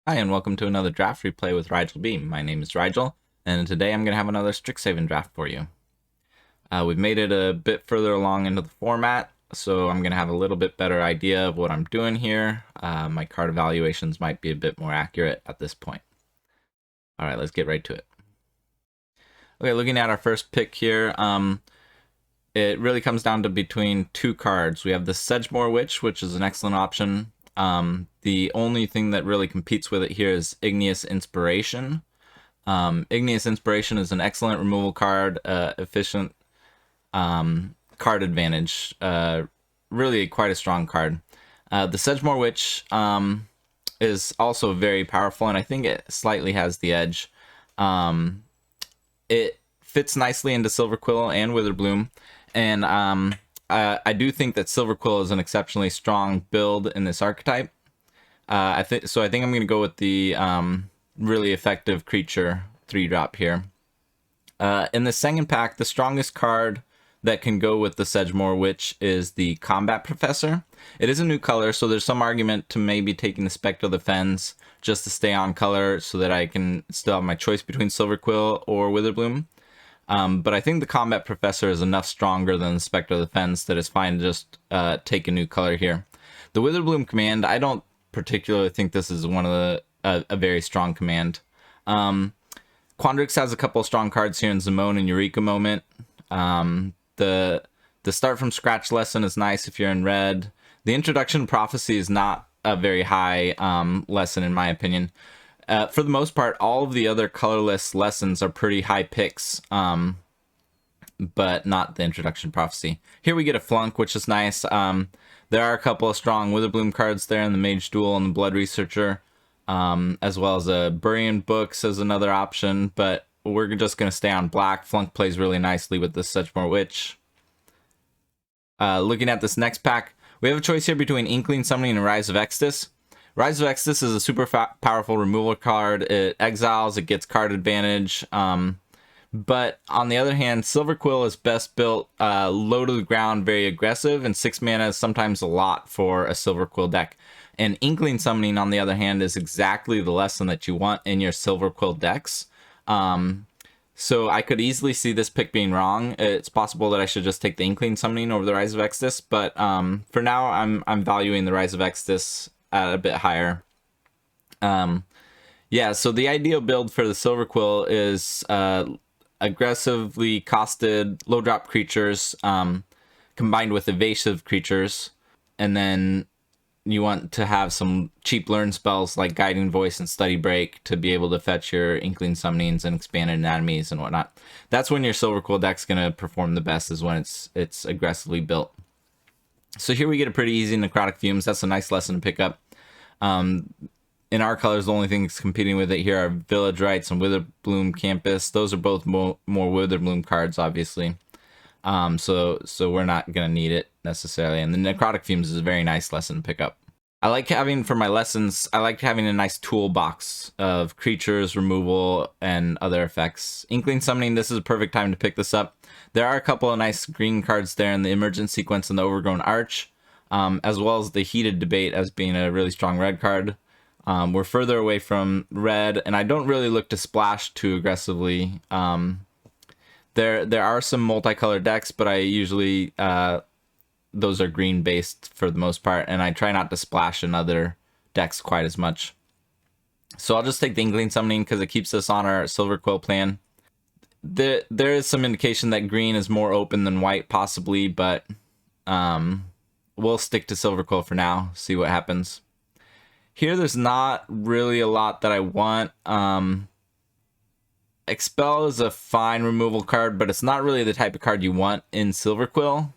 Hi, and welcome to another draft replay with Rigel B. My name is Rigel, and today I'm going to have another Strixhaven draft for you. We've made it a bit further along into the format, so I'm going to have a little bit better idea of what I'm doing here. My card evaluations might be a bit more accurate at this point. Alright, let's get right to it. Okay, looking at our first pick here, it really comes down to between two cards. We have the Sedgemoor Witch, which is an excellent option. The only thing that really competes with it here is Igneous Inspiration. Igneous Inspiration is an excellent removal card, efficient card advantage, really quite a strong card. The Sedgemoor Witch is also very powerful, and I think it slightly has the edge. It fits nicely into Silverquill and Witherbloom, and I do think that Silverquill is an exceptionally strong build in this archetype. I think I'm going to go with the really effective creature 3-drop here. In the second pack, the strongest card that can go with the Sedgemoor Witch is the Combat Professor. It is a new color, so there's some argument to maybe taking the Spectral Defense just to stay on color so that I can still have my choice between Silverquill or Witherbloom. But I think the Combat Professor is enough stronger than the Spectral Defense that it's fine to just take a new color here. The Witherbloom command, I don't particularly think this is one of the a very strong command. Quandrix has a couple of strong cards here in Zimone and Eureka Moment. The Start from Scratch lesson is nice if you're in red. The Introduction Prophecy is not a very high lesson in my opinion. For the most part, all of the other colorless lessons are pretty high picks, but not the Introduction Prophecy. Here we get a Flunk, which is nice. There are a couple of strong Witherbloom cards there in the Mage Duel and the Blood Researcher, as well as a Burying Books as another option, but we're just going to stay on black. Flunk plays really nicely with this Sedgemoor Witch. Looking at this next pack, we have a choice here between Inkling Summoning and Rise of Extus. Rise of Extus is a super powerful removal card. It exiles, it gets card advantage. But on the other hand, Silverquill is best built low to the ground, very aggressive, and 6 mana is sometimes a lot for a Silverquill deck. And Inkling Summoning, on the other hand, is exactly the lesson that you want in your Silverquill decks. So I could easily see this pick being wrong. It's possible that I should just take the Inkling Summoning over the Rise of Extus, but for now, I'm valuing the Rise of Extus at a bit higher. Yeah, so the ideal build for the Silverquill is aggressively costed low drop creatures combined with evasive creatures, and then you want to have some cheap learn spells like Guiding Voice and Study Break to be able to fetch your Inkling Summonings and Expanded Anatomies and whatnot. That's when your Silverquill deck's going to perform the best, is when it's aggressively built. So here we get a pretty easy Necrotic Fumes. That's a nice lesson to pick up. In our colors, the only things competing with it here are Village Rites and Witherbloom Campus. Those are both more Witherbloom cards, obviously. So we're not going to need it necessarily. And the Necrotic Fumes is a very nice lesson to pick up. I like having, for my lessons, I like having a nice toolbox of creatures, removal, and other effects. Inkling Summoning, this is a perfect time to pick this up. There are a couple of nice green cards there in the Emergent Sequence and the Overgrown Arch, as well as the Heated Debate as being a really strong red card. We're further away from red, and I don't really look to splash too aggressively. There are some multicolored decks, but I usually those are green based for the most part, and I try not to splash in other decks quite as much. So I'll just take the Inkling Summoning because it keeps us on our Silverquill plan. There is some indication that green is more open than white, possibly, but we'll stick to Silverquill for now, see what happens. Here, there's not really a lot that I want. Expel is a fine removal card, but it's not really the type of card you want in Silverquill.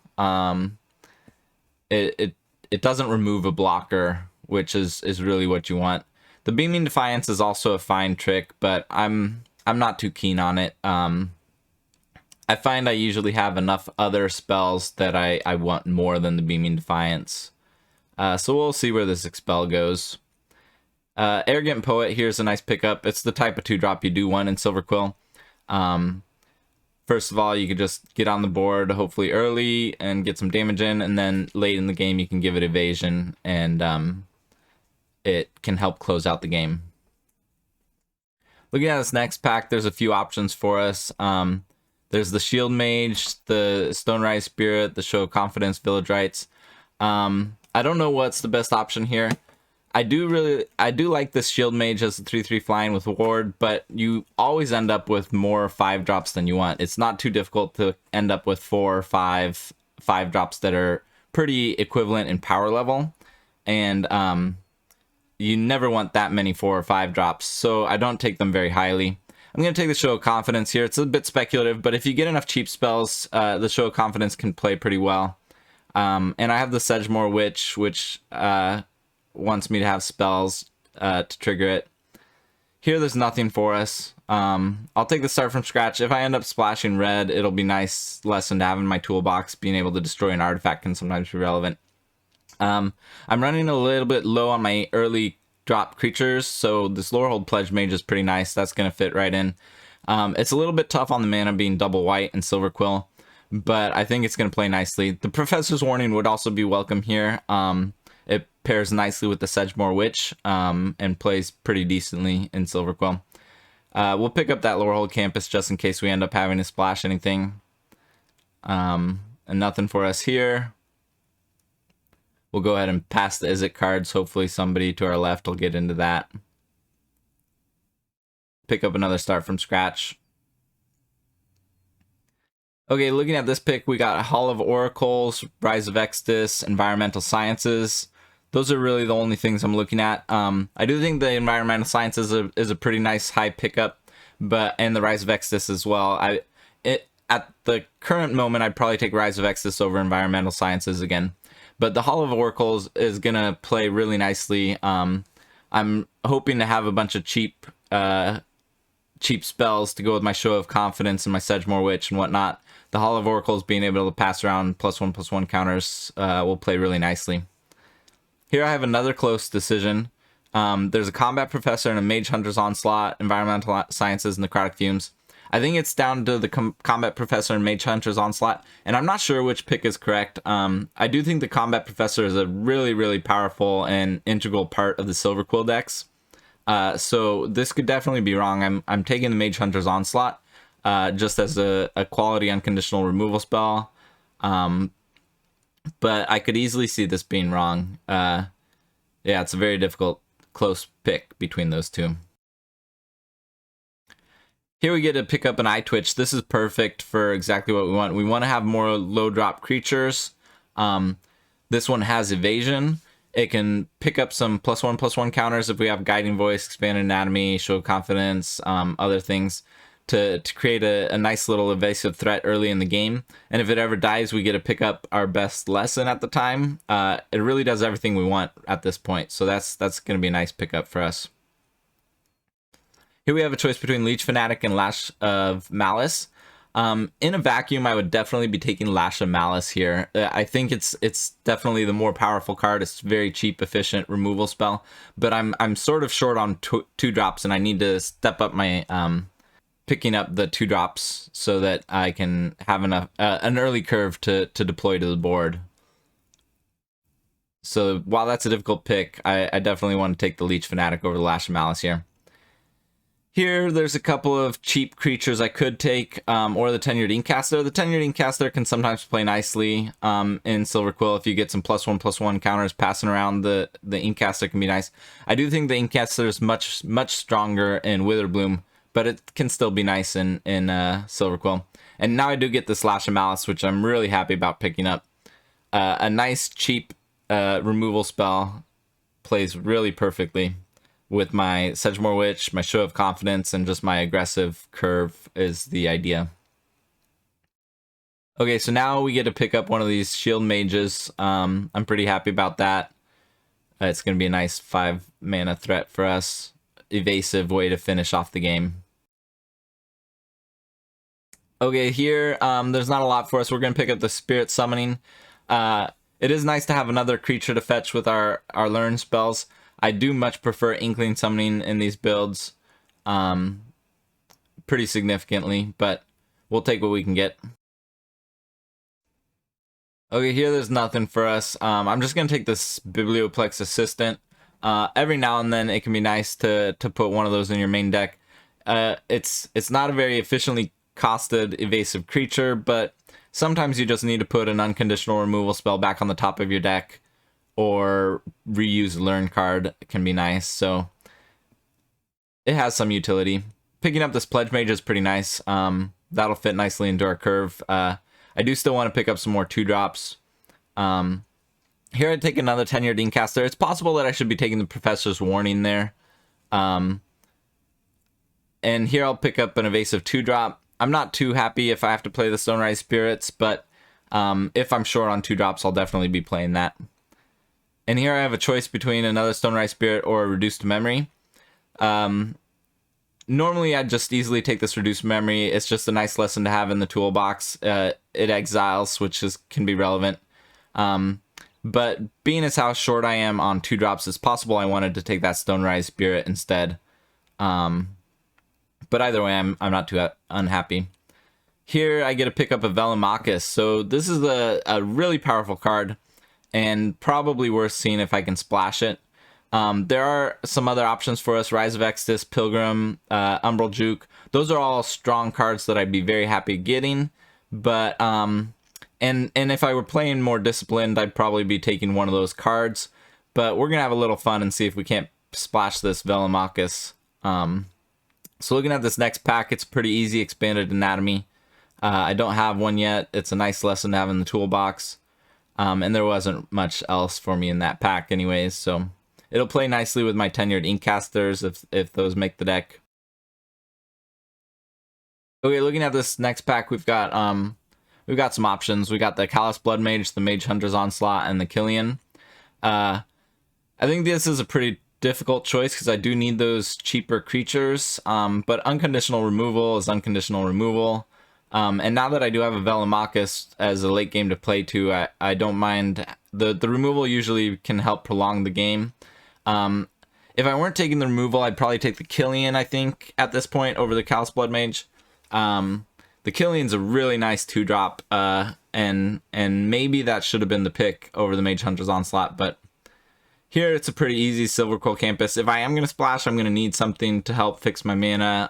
It doesn't remove a blocker, which is really what you want. The Beaming Defiance is also a fine trick, but I'm not too keen on it. I find I usually have enough other spells that I want more than the Beaming Defiance. So we'll see where this Expel goes. Arrogant Poet, here's a nice pickup. It's the type of 2-drop you do want in Silverquill. First of all, you could just get on the board, hopefully early, and get some damage in, and then late in the game you can give it evasion, and it can help close out the game. Looking at this next pack, there's a few options for us. There's the Shield Mage, the Stone Rise Spirit, the Show of Confidence, Village Rites. I don't know what's the best option here. I do like this Shield Mage as a 3/3 flying with Ward, but you always end up with more 5-drops than you want. It's not too difficult to end up with 4 or 5 drops that are pretty equivalent in power level, and you never want that many 4 or 5 drops, so I don't take them very highly. I'm going to take the Show of Confidence here. It's a bit speculative, but if you get enough cheap spells, the Show of Confidence can play pretty well. And I have the Sedgemoor Witch, which wants me to have spells to trigger it. Here there's nothing for us. I'll take the start from scratch. If I end up splashing red, it'll be nice lesson to have in my toolbox. Being able to destroy an artifact can sometimes be relevant. I'm running a little bit low on my early drop creatures, so this Lorehold Pledge Mage is pretty nice. That's going to fit right in. It's a little bit tough on the mana being double white and Silverquill, but I think it's going to play nicely. The Professor's Warning would also be welcome here. It pairs nicely with the Sedgemoor Witch and plays pretty decently in Silverquill. We'll pick up that Lorehold Campus just in case we end up having to splash anything. And nothing for us here. We'll go ahead and pass the Izzet cards. Hopefully somebody to our left will get into that. Pick up another start from scratch. Okay, looking at this pick, we got Hall of Oracles, Rise of Exodus, Environmental Sciences. Those are really the only things I'm looking at. I do think the Environmental Sciences is a pretty nice high pickup, and the Rise of Exodus as well. At the current moment, I'd probably take Rise of Exodus over Environmental Sciences again. But the Hall of Oracles is going to play really nicely. I'm hoping to have a bunch of cheap spells to go with my Show of Confidence and my Sedgemoor Witch and whatnot. The Hall of Oracles being able to pass around +1/+1 counters will play really nicely. Here I have another close decision. There's a Combat Professor and a Mage Hunter's Onslaught, Environmental Sciences, and Necrotic Fumes. I think it's down to the Combat Professor and Mage Hunter's Onslaught, and I'm not sure which pick is correct. I do think the Combat Professor is a really, really powerful and integral part of the Silverquill decks. So this could definitely be wrong. I'm taking the Mage Hunter's Onslaught just as a quality unconditional removal spell. But I could easily see this being wrong. Yeah, it's a very difficult, close pick between those two. Here we get to pick up an Eye Twitch. This is perfect for exactly what we want. We want to have more low drop creatures. This one has evasion. It can pick up some +1/+1 counters if we have Guiding Voice, Expanded Anatomy, Show of Confidence, other things to create a nice little evasive threat early in the game. And if it ever dies, we get to pick up our best lesson at the time. It really does everything we want at this point. So that's going to be a nice pickup for us. Here we have a choice between Leech Fanatic and Lash of Malice. In a vacuum, I would definitely be taking Lash of Malice here. I think it's definitely the more powerful card. It's very cheap, efficient removal spell. But I'm sort of short on 2-drops, and I need to step up my picking up the 2-drops so that I can have enough an early curve to deploy to the board. So while that's a difficult pick, I definitely want to take the Leech Fanatic over the Lash of Malice here. Here, there's a couple of cheap creatures I could take, or the Tenured Inkcaster. The Tenured Inkcaster can sometimes play nicely in Silverquill. If you get some +1/+1 counters passing around, the Inkcaster can be nice. I do think the Inkcaster is much stronger in Witherbloom, but it can still be nice in Silverquill. And now I do get the Slash of Malice, which I'm really happy about picking up. A nice, cheap removal spell plays really perfectly with my Sedgemoor Witch, my Show of Confidence, and just my aggressive curve is the idea. Okay, so now we get to pick up one of these Shield Mages. I'm pretty happy about that. It's going to be a nice 5-mana threat for us. Evasive way to finish off the game. Okay, here, there's not a lot for us. We're going to pick up the Spirit Summoning. It is nice to have another creature to fetch with our learn spells. I do much prefer Inkling Summoning in these builds pretty significantly, but we'll take what we can get. Okay, here there's nothing for us. I'm just going to take this Biblioplex Assistant. Every now and then it can be nice to put one of those in your main deck. It's not a very efficiently costed evasive creature, but sometimes you just need to put an unconditional removal spell back on the top of your deck, or reuse a learn card can be nice. So it has some utility. Picking up this Pledge Mage is pretty nice. That'll fit nicely into our curve. I do still want to pick up some more 2-drops. Here I take another Tenured Inkcaster. It's possible that I should be taking the Professor's Warning there. And here I'll pick up an evasive 2-drop. I'm not too happy if I have to play the Stonerise Spirits, but if I'm short on 2-drops, I'll definitely be playing that. And here I have a choice between another Stonerise Spirit or a Reduced Memory. Normally I'd just easily take this Reduced Memory. It's just a nice lesson to have in the toolbox. It exiles, which can be relevant. But being as how short I am on 2-drops, it's possible I wanted to take that Stonerise Spirit instead. But either way, I'm not too unhappy. Here I get to pick up a Velomachus. So this is a really powerful card, and probably worth seeing if I can splash it. There are some other options for us: Rise of Exodus, Pilgrim, Umbral Juke. Those are all strong cards that I'd be very happy getting. But and if I were playing more disciplined, I'd probably be taking one of those cards. But we're gonna have a little fun and see if we can't splash this Velomachus. So looking at this next pack, it's pretty easy. Expanded Anatomy. I don't have one yet. It's a nice lesson to have in the toolbox. And there wasn't much else for me in that pack anyways, so it'll play nicely with my Tenured Inkcasters if those make the deck. Okay, looking at this next pack, we've got some options. We got the Callous Blood Mage, the Mage Hunter's Onslaught, and the Killian. I think this is a pretty difficult choice because I do need those cheaper creatures, but unconditional removal is unconditional removal. And now that I do have a Velomachus as a late game to play to, I don't mind. The removal usually can help prolong the game. If I weren't taking the removal, I'd probably take the Killian, I think, at this point, over the Callous Blood Mage. The Killian's a really nice 2-drop, and maybe that should have been the pick over the Mage Hunter's Onslaught, but here it's a pretty easy Silverquill Campus. If I am going to splash, I'm going to need something to help fix my mana,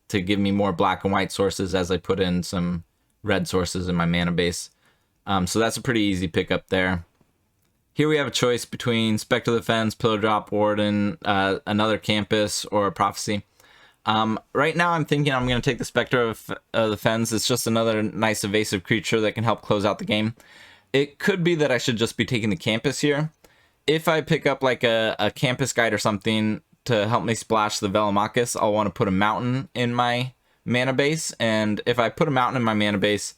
to give me more black and white sources as I put in some red sources in my mana base. So that's a pretty easy pickup there. Here we have a choice between Spectre of the Fens, Pillar Drop Warden, another Campus, or a Prophecy. Right now I'm thinking I'm going to take the Spectre of the Fens. It's just another nice evasive creature that can help close out the game. It could be that I should just be taking the Campus here. If I pick up like a Campus Guide or something to help me splash the Velomachus, I'll want to put a Mountain in my mana base. And if I put a Mountain in my mana base,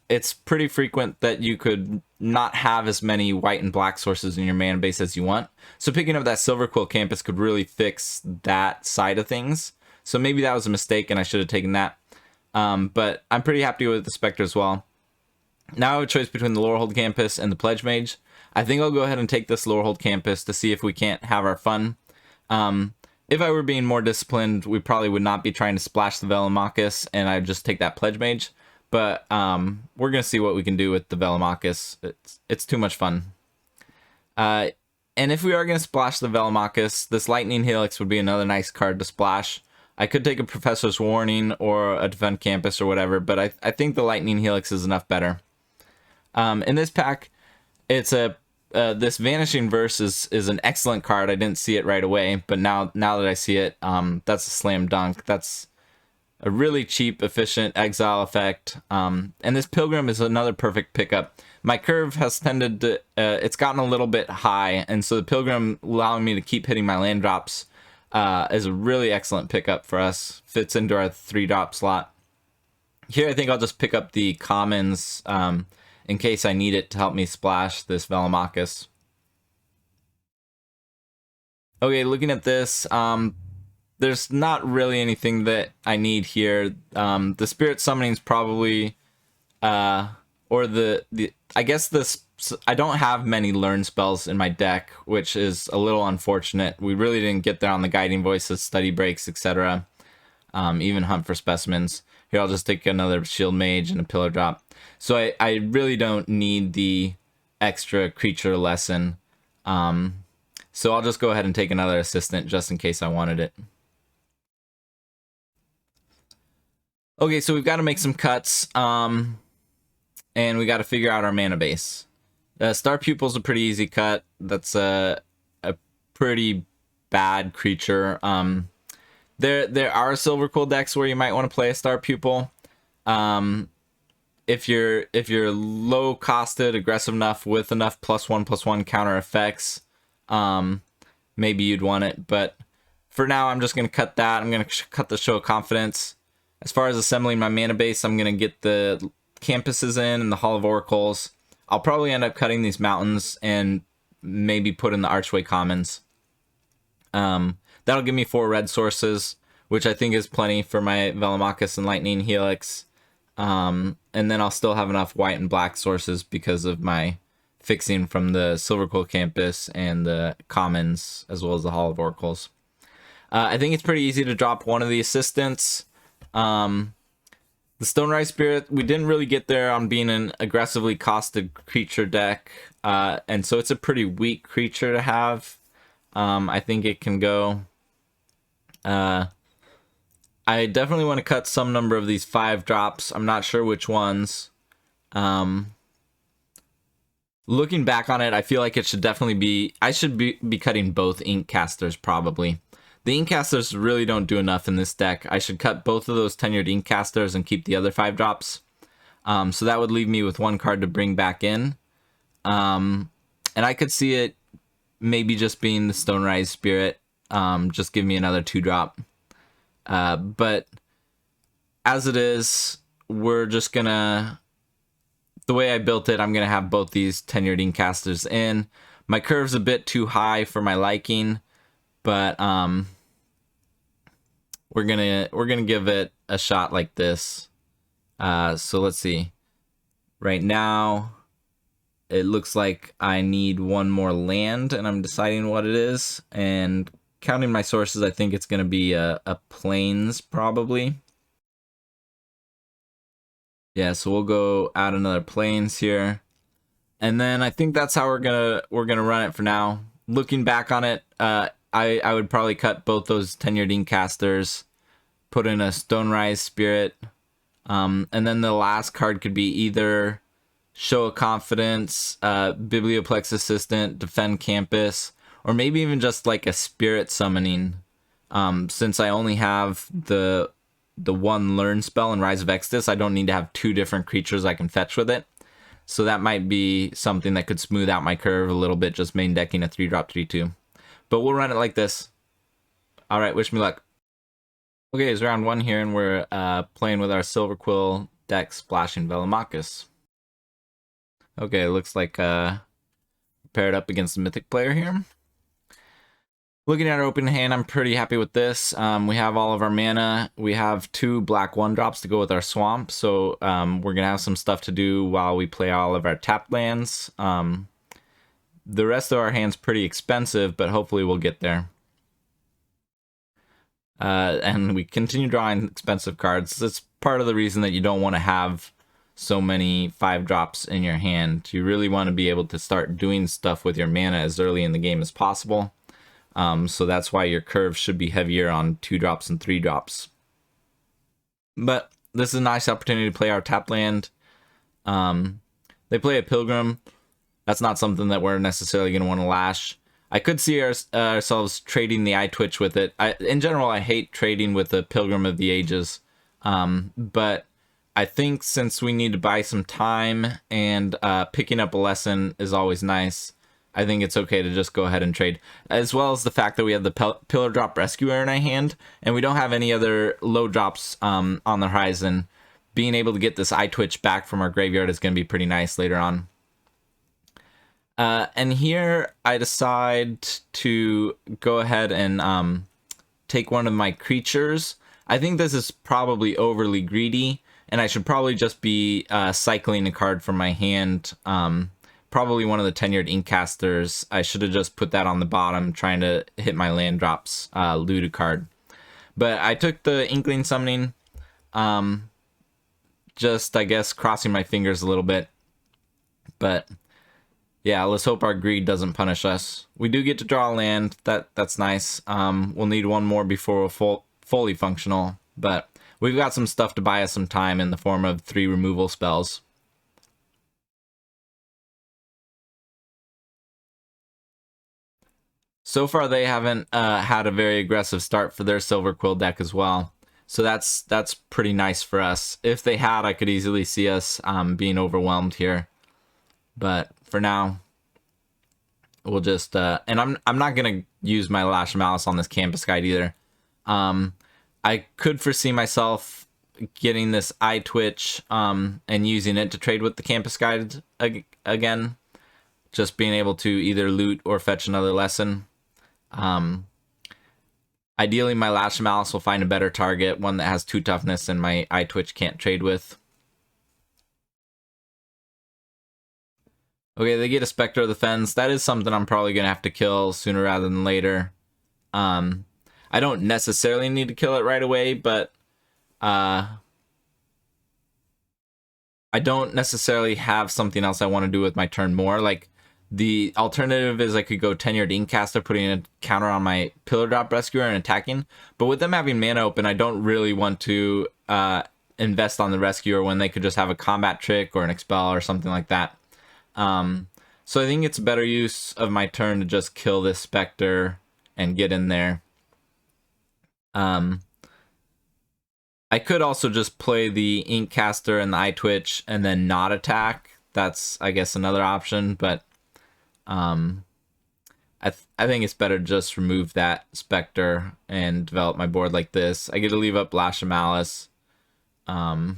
it's pretty frequent that you could not have as many white and black sources in your mana base as you want. So picking up that Silverquill Campus could really fix that side of things. So maybe that was a mistake and I should have taken that. But I'm pretty happy with the Spectre as well. Now I have a choice between the Lorehold Campus and the Pledge Mage. I think I'll go ahead and take this Lorehold Campus to see if we can't have our fun. If I were being more disciplined, we probably would not be trying to splash the Velomachus, and I'd just take that Pledge Mage. But we're going to see what we can do with the Velomachus. It's too much fun. And if we are going to splash the Velomachus, this Lightning Helix would be another nice card to splash. I could take a Professor's Warning or a Defend Campus or whatever, but I think the Lightning Helix is enough better. In this pack, it's this Vanishing Verse is an excellent card. I didn't see it right away, but now that I see it, that's a slam dunk. That's a really cheap, efficient exile effect. And this Pilgrim is another perfect pickup. My curve has tended to, it's gotten a little bit high, and so the Pilgrim allowing me to keep hitting my land drops is a really excellent pickup for us. Fits into our 3-drop slot. Here I think I'll just pick up the commons in case I need it to help me splash this Velomachus. Okay, looking at this, there's not really anything that I need here. The Spirit Summoning's probably, or I guess this, I don't have many learn spells in my deck, which is a little unfortunate. We really didn't get there on the Guiding Voices, Study Breaks, etc. Even Hunt for Specimens. Here I'll just take another Shield Mage and a Pillar Drop. So I really don't need the extra creature lesson. So I'll just go ahead and take another Assistant just in case I wanted it. Okay, so we've got to make some cuts, and we got to figure out our mana base. Star Pupil's a pretty easy cut. That's a pretty bad creature. There are Silverquill decks where you might want to play a Star Pupil. If you're low costed, aggressive enough with enough +1/+1 counter effects, maybe you'd want it. But for now, I'm just gonna cut that. I'm gonna cut the Show of Confidence. As far as assembling my mana base, I'm gonna get the campuses in and the Hall of Oracles. I'll probably end up cutting these mountains and maybe put in the Archway Commons. That'll give me 4 red sources, which I think is plenty for my Velomachus and Lightning Helix. And then I'll still have enough white and black sources because of my fixing from the Silverquill campus and the Commons, as well as the Hall of Oracles. I think it's pretty easy to drop one of the assistants. The Stonerise Spirit, we didn't really get there on being an aggressively costed creature deck, and so it's a pretty weak creature to have. I think it can go. I definitely want to cut some number of these 5 drops. I'm not sure which ones. Looking back on it, I feel like it should definitely be... I should be cutting both Ink Casters, probably. The Ink Casters really don't do enough in this deck. I should cut both of those tenured Ink Casters and keep the other 5 drops. So that would leave me with 1 card to bring back in. And I could see it maybe just being the Stonerise Spirit. Just give me another 2-drop. But as it is, we're just gonna... The way I built it, I'm gonna have both these tenured Ink Casters in. My curve's a bit too high for my liking, but we're gonna give it a shot like this. So let's see. Right now, it looks like I need 1 more land, and I'm deciding what it is. And counting my sources, I think it's gonna be a Plains probably. Yeah, so we'll go add another Plains here. And then I think that's how we're gonna run it for now. Looking back on it, I would probably cut both those tenured Ink Casters, put in a Stonerise Spirit, and then the last card could be either Show of Confidence, Biblioplex Assistant, Defend Campus, or maybe even just like a Spirit Summoning. Since I only have the 1 Learn spell in Rise of Exodus, I don't need to have 2 different creatures I can fetch with it. So that might be something that could smooth out my curve a little bit, just main decking a 3-drop 3/2. But we'll run it like this. Alright, wish me luck. Okay, it's round 1 here, and we're playing with our Silverquill deck, splashing Velomachus. Okay, it looks like paired up against the Mythic player here. Looking at our open hand, I'm pretty happy with this. We have all of our mana. We have 2 black 1-drops to go with our swamp, so we're gonna have some stuff to do while we play all of our tapped lands. The rest of our hand's pretty expensive, but hopefully we'll get there. And we continue drawing expensive cards. That's part of the reason that you don't want to have so many 5-drops in your hand. You really want to be able to start doing stuff with your mana as early in the game as possible. So that's why your curve should be heavier on 2-drops and 3-drops. But this is a nice opportunity to play our tap land. They play a Pilgrim. That's not something that we're necessarily going to want to lash. I could see ourselves trading the Eye Twitch with it. In general, I hate trading with the Pilgrim of the Ages. But I think since we need to buy some time and picking up a lesson is always nice, I think it's okay to just go ahead and trade. As well as the fact that we have the Pillar Drop Rescuer in our hand, and we don't have any other low drops on the horizon. Being able to get this Eye Twitch back from our graveyard is going to be pretty nice later on. And here I decide to go ahead and take one of my creatures. I think this is probably overly greedy, and I should probably just be cycling a card from my hand. Probably one of the tenured Ink Casters. I should have just put that on the bottom, trying to hit my land drops, loot a card. But I took the Inkling Summoning, just, I guess, crossing my fingers a little bit. But yeah, let's hope our greed doesn't punish us. We do get to draw a land. That's nice. We'll need 1 more before we're fully functional, but we've got some stuff to buy us some time in the form of 3 removal spells. So far, they haven't had a very aggressive start for their Silverquill deck as well. So that's pretty nice for us. If they had, I could easily see us being overwhelmed here. But for now, we'll just and I'm not gonna use my Lash of Malice on this campus guide either. I could foresee myself getting this eye twitch and using it to trade with the campus guide again, just being able to either loot or fetch another lesson. Ideally, my Lash of Malice will find a better target, one that has 2 toughness and my eye twitch can't trade with. Okay, they get a Spectre of the Fens. That is something I'm probably going to have to kill sooner rather than later. I don't necessarily need to kill it right away, but I don't necessarily have something else I want to do with my turn more. Like, the alternative is I could go Tenured Inkcaster, putting a counter on my Pillar Drop Rescuer and attacking. But with them having mana open, I don't really want to invest on the Rescuer when they could just have a combat trick or an expel or something like that. So I think it's a better use of my turn to just kill this Spectre and get in there. I could also just play the Inkcaster and the Eye Twitch and then not attack. That's, I guess, another option, but I think it's better to just remove that Spectre and develop my board like this. I get to leave up Lash of Malice in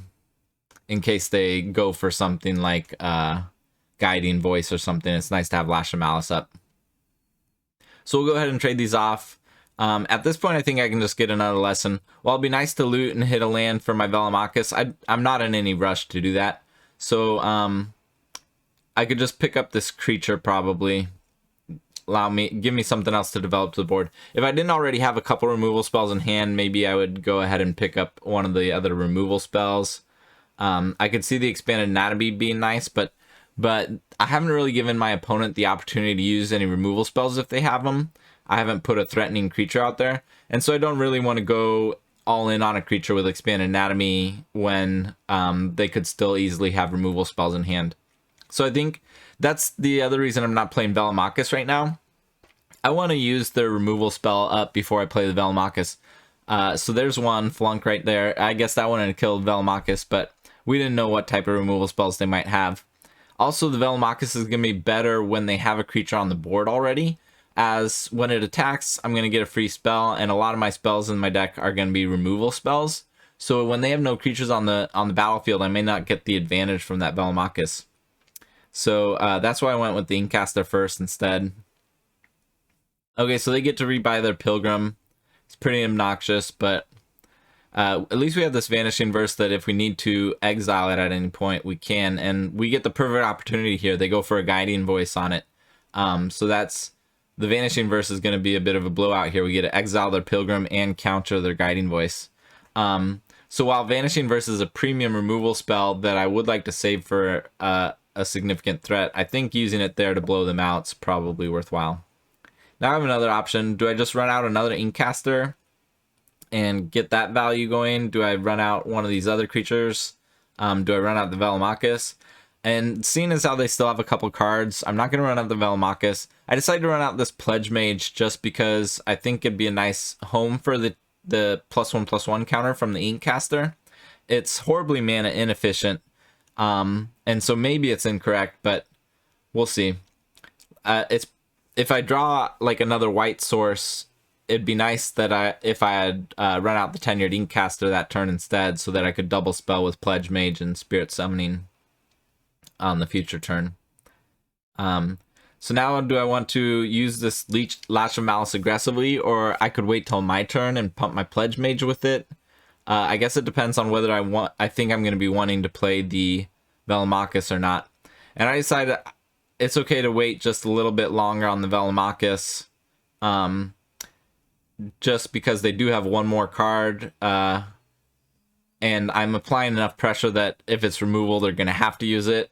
case they go for something like Guiding Voice or something. It's nice to have Lash of Malice up. So we'll go ahead and trade these off. At this point, I think I can just get another lesson. While it'd be nice to loot and hit a land for my Velomachus, I'm not in any rush to do that. So I could just pick up this creature probably. Give me something else to develop the board. If I didn't already have a couple removal spells in hand, maybe I would go ahead and pick up one of the other removal spells. I could see the Expanded Anatomy being nice, but I haven't really given my opponent the opportunity to use any removal spells if they have them. I haven't put a threatening creature out there, and so I don't really want to go all in on a creature with Expanded Anatomy when they could still easily have removal spells in hand. So I think that's the other reason I'm not playing Velomachus right now. I want to use the removal spell up before I play the Velomachus. So there's one flunk right there. I guess that one would have killed Velomachus, but we didn't know what type of removal spells they might have. Also, the Velomachus is going to be better when they have a creature on the board already, as when it attacks, I'm going to get a free spell, and a lot of my spells in my deck are going to be removal spells. So when they have no creatures on the battlefield, I may not get the advantage from that Velomachus. So that's why I went with the Inkcaster first instead. Okay, so they get to rebuy their Pilgrim. It's pretty obnoxious, but at least we have this Vanishing Verse that if we need to exile it at any point, we can. And we get the perfect opportunity here. They go for a Guiding Voice on it. So that's... The Vanishing Verse is going to be a bit of a blowout here. We get to exile their Pilgrim and counter their Guiding Voice. So while Vanishing Verse is a premium removal spell that I would like to save for a significant threat, I think using it there to blow them out is probably worthwhile. Now I have another option. Do I just run out another Inkcaster and get that value going? Do I run out one of these other creatures? Do I run out the Velomachus? And seeing as how they still have a couple cards, I'm not going to run out the Velomachus. I decided to run out this Pledge Mage just because I think it'd be a nice home for the +1/+1 counter from the Inkcaster. It's horribly mana inefficient, and so maybe it's incorrect, but we'll see. If I draw like another white source, it'd be nice that if I had run out the Tenured Inkcaster that turn instead, so that I could double spell with Pledge Mage and Spirit Summoning on the future turn. So now do I want to use this Lash of Malice aggressively, or I could wait till my turn and pump my Pledge Mage with it? I guess it depends on whether I think I'm going to be wanting to play the Velomachus or not. And I decided it's okay to wait just a little bit longer on the Velomachus, just because they do have one more card, and I'm applying enough pressure that if it's removal, they're going to have to use it.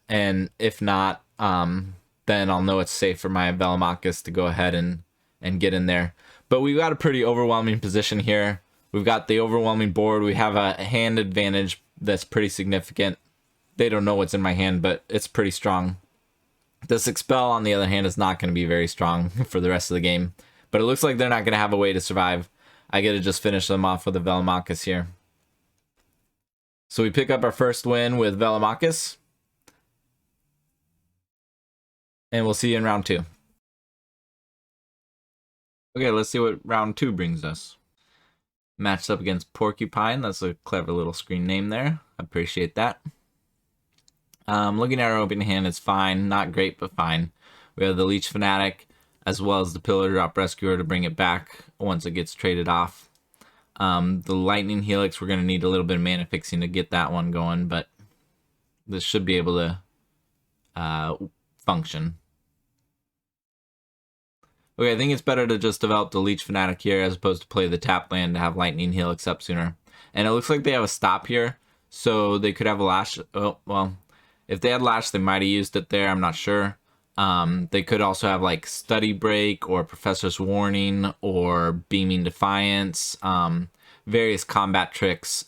And if not, then I'll know it's safe for my Velomachus to go ahead and get in there. But we've got a pretty overwhelming position here. We've got the overwhelming board. We have a hand advantage that's pretty significant. They don't know what's in my hand, but it's pretty strong. This Expel, on the other hand, is not going to be very strong for the rest of the game. But it looks like they're not going to have a way to survive. I get to just finish them off with a Velomachus here. So we pick up our first win with Velomachus. And we'll see you in round 2. Okay, let's see what round 2 brings us. Matched up against Porcupine. That's a clever little screen name there. I appreciate that. Looking at our opening hand, it's fine. Not great, but fine. We have the Leech Fanatic, as well as the Pillar Drop Rescuer to bring it back once it gets traded off. The Lightning Helix, we're going to need a little bit of mana fixing to get that one going, but this should be able to function. Okay, I think it's better to just develop the Leech Fanatic here as opposed to play the tap land to have Lightning Helix up sooner. And it looks like they have a stop here, so they could have a Lash. Oh, well, if they had Lash, they might have used it there. I'm not sure. They could also have like Study Break or Professor's Warning or Beaming Defiance. Various combat tricks.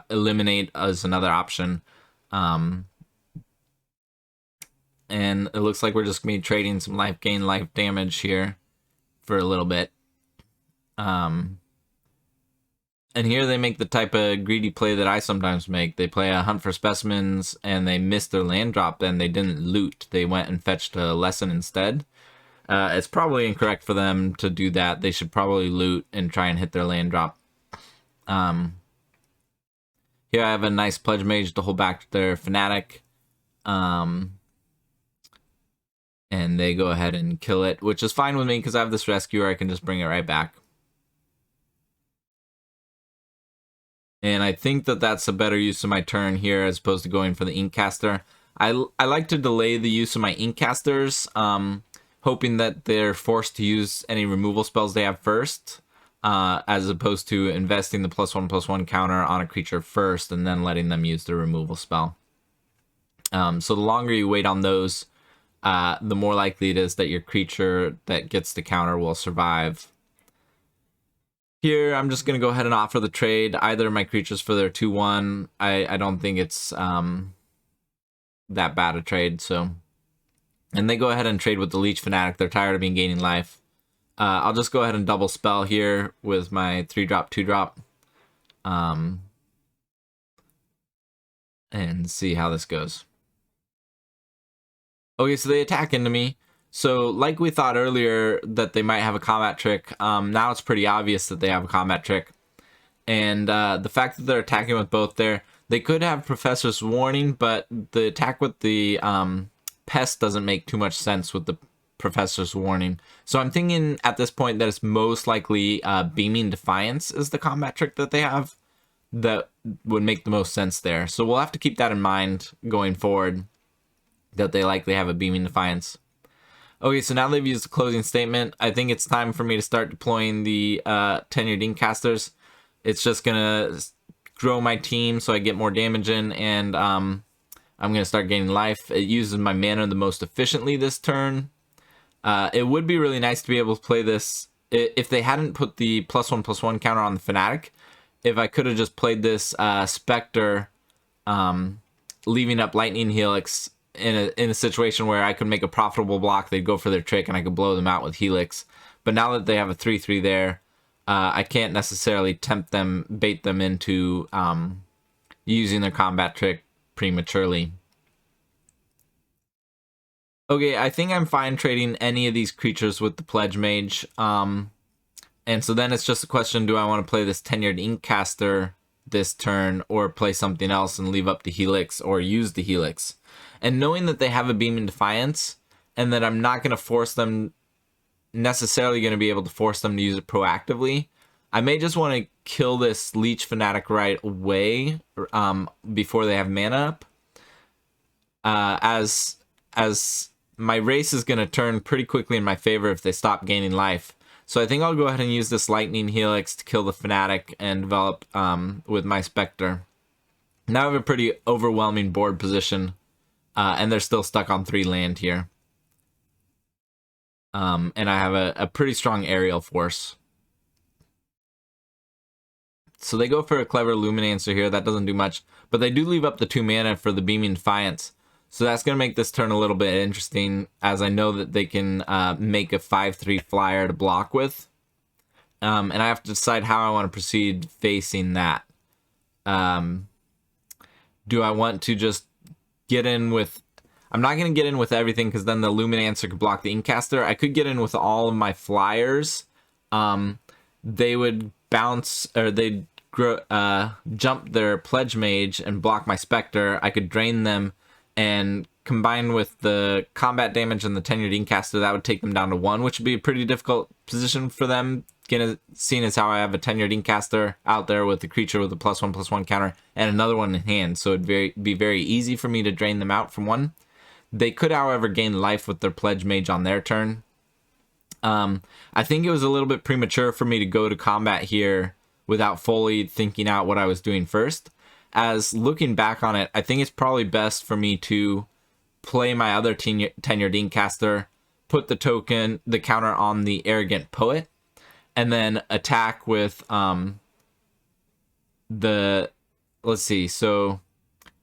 Eliminate as another option. And it looks like we're just going to be trading some life gain, life damage here for a little bit. And here they make the type of greedy play that I sometimes make. They play a Hunt for Specimens and they missed their land drop, then they didn't loot. They went and fetched a Lesson instead. It's probably incorrect for them to do that. They should probably loot and try and hit their land drop. Here I have a nice Pledge Mage to hold back their Fanatic. And they go ahead and kill it, which is fine with me because I have this Rescuer. I can just bring it right back. And I think that that's a better use of my turn here as opposed to going for the Inkcaster. I like to delay the use of my Inkcasters, hoping that they're forced to use any removal spells they have first, as opposed to investing the +1/+1 counter on a creature first and then letting them use the removal spell. So the longer you wait on those, the more likely it is that your creature that gets the counter will survive. Here, I'm just going to go ahead and offer the trade either of my creatures for their 2/1. I don't think it's that bad a trade, so. And they go ahead and trade with the Leech Fanatic. They're tired of me gaining life. I'll just go ahead and double spell here with my 3-drop, 2-drop. And see how this goes. Okay, so they attack into me. So, like we thought earlier that they might have a combat trick, now it's pretty obvious that they have a combat trick. And the fact that they're attacking with both there, they could have Professor's Warning, but the attack with the Pest doesn't make too much sense with the Professor's Warning. So I'm thinking at this point that it's most likely Beaming Defiance is the combat trick that they have that would make the most sense there. So we'll have to keep that in mind going forward, that they likely have a Beaming Defiance. Okay, so now they've used the closing statement. I think it's time for me to start deploying the Tenured Inkcasters. It's just going to grow my team so I get more damage in, and I'm going to start gaining life. It uses my mana the most efficiently this turn. It would be really nice to be able to play this if they hadn't put the +1/+1 counter on the Fanatic. If I could have just played this Spectre, leaving up Lightning Helix in a situation where I could make a profitable block, they'd go for their trick and I could blow them out with Helix. But now that they have a 3/3 there, I can't necessarily bait them into using their combat trick prematurely. Okay, I think I'm fine trading any of these creatures with the Pledge Mage. And so then it's just a question, do I want to play this Tenured Inkcaster this turn or play something else and leave up the Helix or use the Helix? And knowing that they have a Beaming Defiance and that I'm not going to force them, necessarily going to be able to force them to use it proactively, I may just want to kill this Leech Fanatic right away before they have mana up. As my race is going to turn pretty quickly in my favor if they stop gaining life. So I think I'll go ahead and use this Lightning Helix to kill the Fanatic and develop with my Spectre. Now I have a pretty overwhelming board position. And they're still stuck on 3 land here. And I have a pretty strong aerial force. So they go for a clever Luminancer here. That doesn't do much. But they do leave up the 2 mana for the Beaming Defiance. So that's going to make this turn a little bit interesting, as I know that they can make a 5/3 flyer to block with. And I have to decide how I want to proceed facing that. Do I want to just get in with... I'm not going to get in with everything, because then the Luminancer could block the Inkcaster. I could get in with all of my flyers. They would bounce, or they'd jump their Pledge Mage and block my Spectre. I could drain them, and combine with the combat damage and the Tenured Inkcaster, that would take them down to 1, which would be a pretty difficult position for them, seeing as how I have a Tenured Inkcaster out there with the creature with a +1/+1 counter and another one in hand, so it'd be very easy for me to drain them out from 1. They could, however, gain life with their Pledge Mage on their turn. I think it was a little bit premature for me to go to combat here without fully thinking out what I was doing first. As looking back on it, I think it's probably best for me to play my other Tenured Inkcaster, put the counter on the Arrogant Poet, and then attack with let's see, so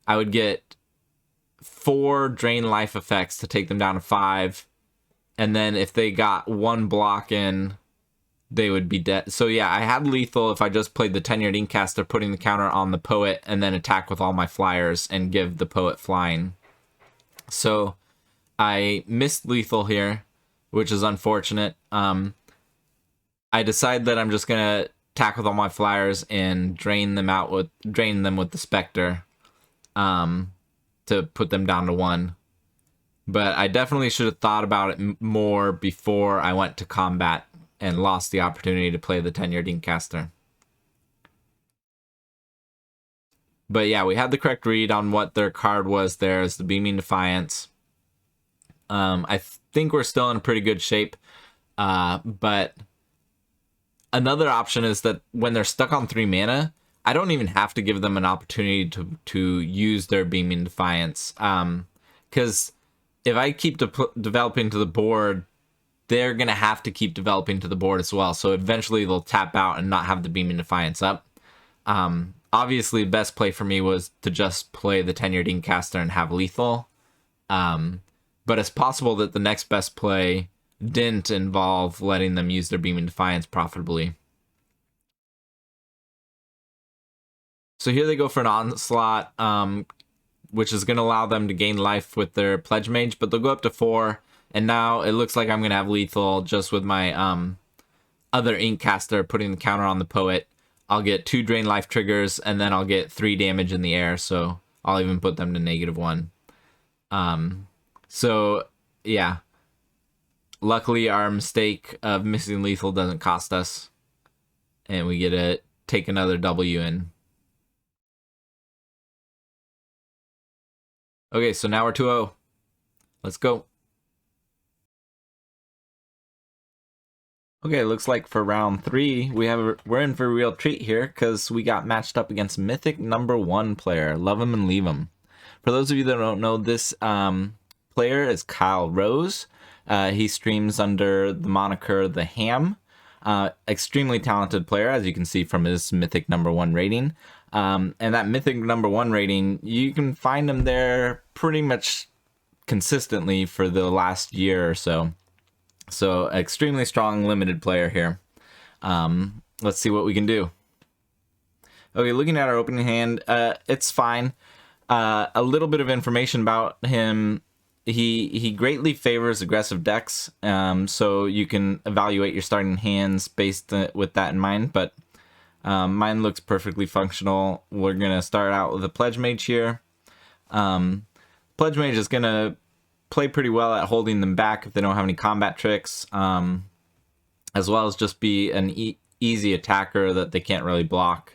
I would get 4 drain life effects to take them down to 5, and then if they got 1 block in, they would be dead. So yeah, I had lethal if I just played the Tenured Inkcaster, putting the counter on the Poet, and then attack with all my flyers and give the Poet flying. So I missed lethal here, which is unfortunate. I decide that I'm just gonna attack with all my flyers and drain them with the Spectre, to put them down to 1. But I definitely should have thought about it more before I went to combat and lost the opportunity to play the Tenured Inkcaster. But yeah, we had the correct read on what their card was there as the Beaming Defiance. I think we're still in pretty good shape. But another option is that when they're stuck on 3 mana, I don't even have to give them an opportunity to use their Beaming Defiance. Because if I keep developing to the board, they're going to have to keep developing to the board as well. So eventually they'll tap out and not have the Beaming Defiance up. Obviously, the best play for me was to just play the Tenured Inkcaster and have lethal. But it's possible that the next best play didn't involve letting them use their Beaming Defiance profitably. So here they go for an Onslaught, which is going to allow them to gain life with their Pledge Mage, but they'll go up to 4. And now it looks like I'm going to have lethal just with my other Inkcaster putting the counter on the Poet. I'll get 2 drain life triggers, and then I'll get 3 damage in the air, so I'll even put them to -1. So, yeah. Luckily, our mistake of missing lethal doesn't cost us, and we get to take another W in. Okay, so now we're 2-0. Let's go. Okay, looks like for round 3, we're in for a real treat here, because we got matched up against Mythic #1 player, luvemNleavum. For those of you that don't know, this player is Kyle Rose. He streams under the moniker The Ham. Extremely talented player, as you can see from his Mythic #1 rating. And that Mythic #1 rating, you can find him there pretty much consistently for the last year or so. So, extremely strong limited player here. Let's see what we can do. Okay, looking at our opening hand, it's fine. A little bit of information about him. He greatly favors aggressive decks, so you can evaluate your starting hands based with that in mind, but mine looks perfectly functional. We're going to start out with a Pledge Mage here. Pledge Mage is going to play pretty well at holding them back if they don't have any combat tricks, as well as just be an easy attacker that they can't really block.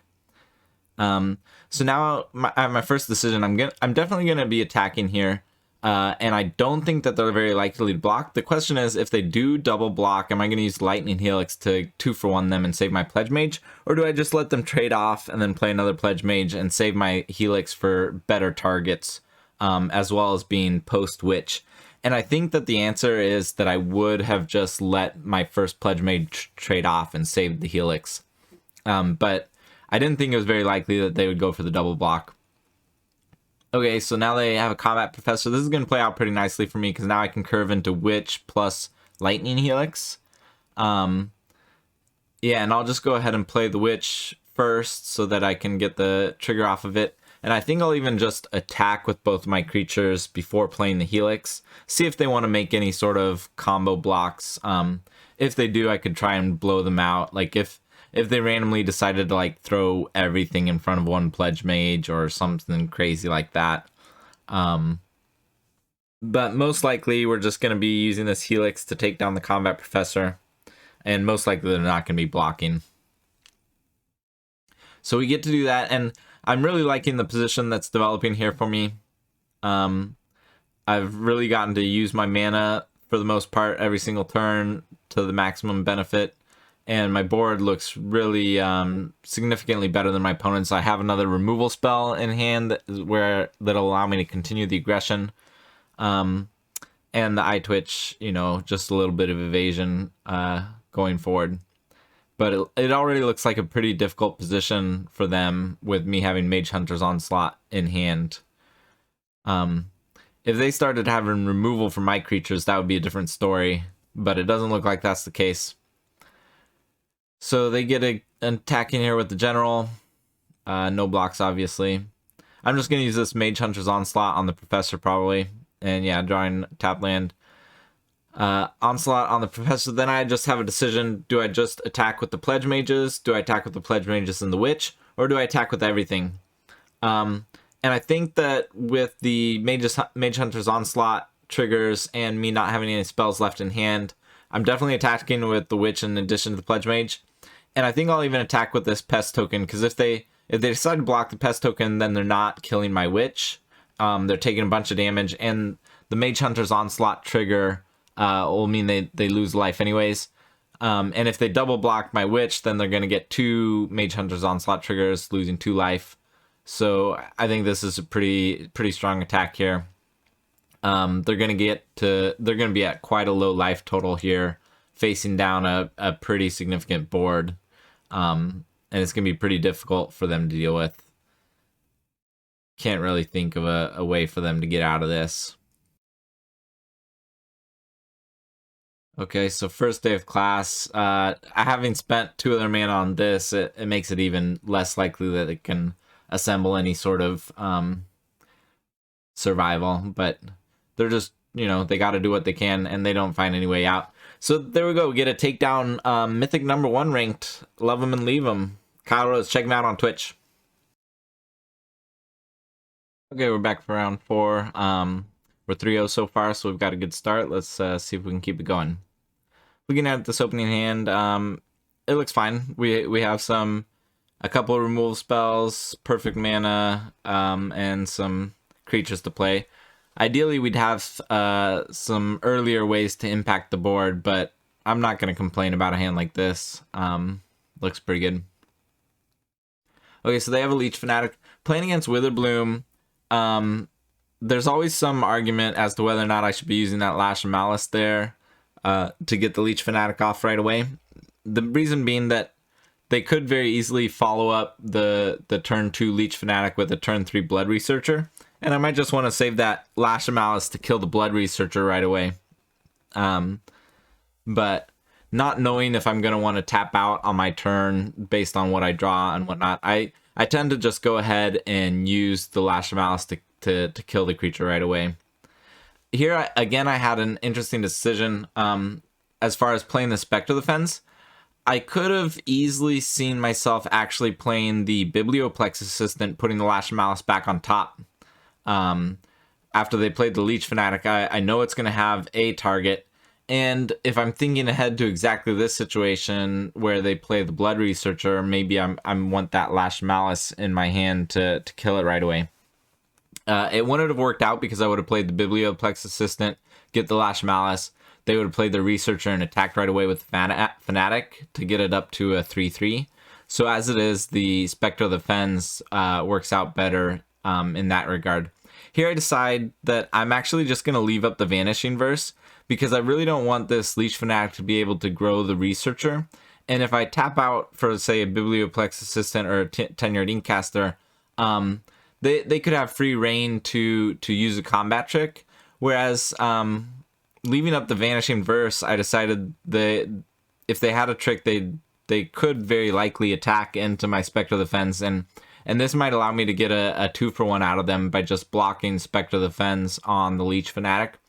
So now I have my first decision. I'm definitely going to be attacking here, and I don't think that they're very likely to block. The question is, if they do double block, am I going to use Lightning Helix to 2-for-1 them and save my Pledge Mage, or do I just let them trade off and then play another Pledge Mage and save my Helix for better targets, as well as being post-Witch? And I think that the answer is that I would have just let my first Pledge Mage trade off and saved the Helix. But I didn't think it was very likely that they would go for the double block. Okay, so now they have a combat professor. This is going to play out pretty nicely for me because now I can curve into Witch plus Lightning Helix. Yeah, and I'll just go ahead and play the Witch first so that I can get the trigger off of it. And I think I'll even just attack with both my creatures before playing the Helix. See if they want to make any sort of combo blocks. If they do, I could try and blow them out. Like if they randomly decided to like throw everything in front of one Pledge Mage or something crazy like that. But most likely we're just going to be using this Helix to take down the combat professor. And most likely they're not going to be blocking. So we get to do that, and I'm really liking the position that's developing here for me. I've really gotten to use my mana for the most part every single turn to the maximum benefit, and my board looks really significantly better than my opponent's. I have another removal spell in hand that'll allow me to continue the aggression, and the eye twitch, you know, just a little bit of evasion going forward. But it already looks like a pretty difficult position for them with me having Mage Hunter's Onslaught in hand. If they started having removal for my creatures, that would be a different story. But it doesn't look like that's the case. So they get an attack in here with the General. No blocks, obviously. I'm just going to use this Mage Hunter's Onslaught on the Professor, probably. And yeah, drawing tap land. Onslaught on the Professor. Then I just have a decision. Do I just attack with the Pledge Mages? Do I attack with the Pledge Mages and the Witch? Or do I attack with everything? And I think that with the Mage Hunter's Onslaught triggers and me not having any spells left in hand, I'm definitely attacking with the Witch in addition to the Pledge Mage. And I think I'll even attack with this Pest token, because if they decide to block the Pest token, then they're not killing my Witch. They're taking a bunch of damage, and the Mage Hunter's Onslaught trigger will mean they lose life anyways. And if they double block my Witch, then they're going to get 2 Mage Hunter's Onslaught triggers, losing 2 life. So I think this is a pretty strong attack here. They're going to be at quite a low life total here, facing down a pretty significant board. And it's going to be pretty difficult for them to deal with. Can't really think of a way for them to get out of this. Okay, so first day of class. Having spent 2 of their mana on this, it makes it even less likely that it can assemble any sort of survival. But they're just, you know, they got to do what they can, and they don't find any way out. So there we go. We get a takedown Mythic #1 ranked luvemNleavum. Kyle Rose, check him out on Twitch. Okay, we're back for round 4. We're 3-0 so far, so we've got a good start. Let's see if we can keep it going. Looking at this opening hand, it looks fine. We have a couple of removal spells, perfect mana, and some creatures to play. Ideally, we'd have some earlier ways to impact the board, but I'm not going to complain about a hand like this. Looks pretty good. Okay, so they have a Leech Fanatic. Playing against Witherbloom, there's always some argument as to whether or not I should be using that Lash of Malice there to get the Leech Fanatic off right away. The reason being that they could very easily follow up the turn 2 Leech Fanatic with a turn 3 Blood Researcher. And I might just want to save that Lash of Malice to kill the Blood Researcher right away. But not knowing if I'm going to want to tap out on my turn based on what I draw and whatnot, I tend to just go ahead and use the Lash of Malice to kill the creature right away. Here, again, I had an interesting decision as far as playing the Spectre Defense. I could have easily seen myself actually playing the Biblioplex Assistant, putting the Lash of Malice back on top. After they played the Leech Fanatic, I know it's going to have a target. And if I'm thinking ahead to exactly this situation where they play the Blood Researcher, maybe I want that Lash of Malice in my hand to kill it right away. It wouldn't have worked out because I would have played the Biblioplex Assistant, get the Lash of Malice. They would have played the Researcher and attacked right away with the Fanatic to get it up to a 3/3. So as it is, the Spectre of the Fens works out better in that regard. Here I decide that I'm actually just going to leave up the Vanishing Verse because I really don't want this Leech Fanatic to be able to grow the Researcher. And if I tap out for, say, a Biblioplex Assistant or a 10-yard Inkcaster, they could have free reign to use a combat trick. Whereas leaving up the Vanishing Verse, I decided that if they had a trick, they could very likely attack into my Spectre of the Fens, and this might allow me to get a 2-for-1 out of them by just blocking Spectre of the Fens on the Leech Fanatic.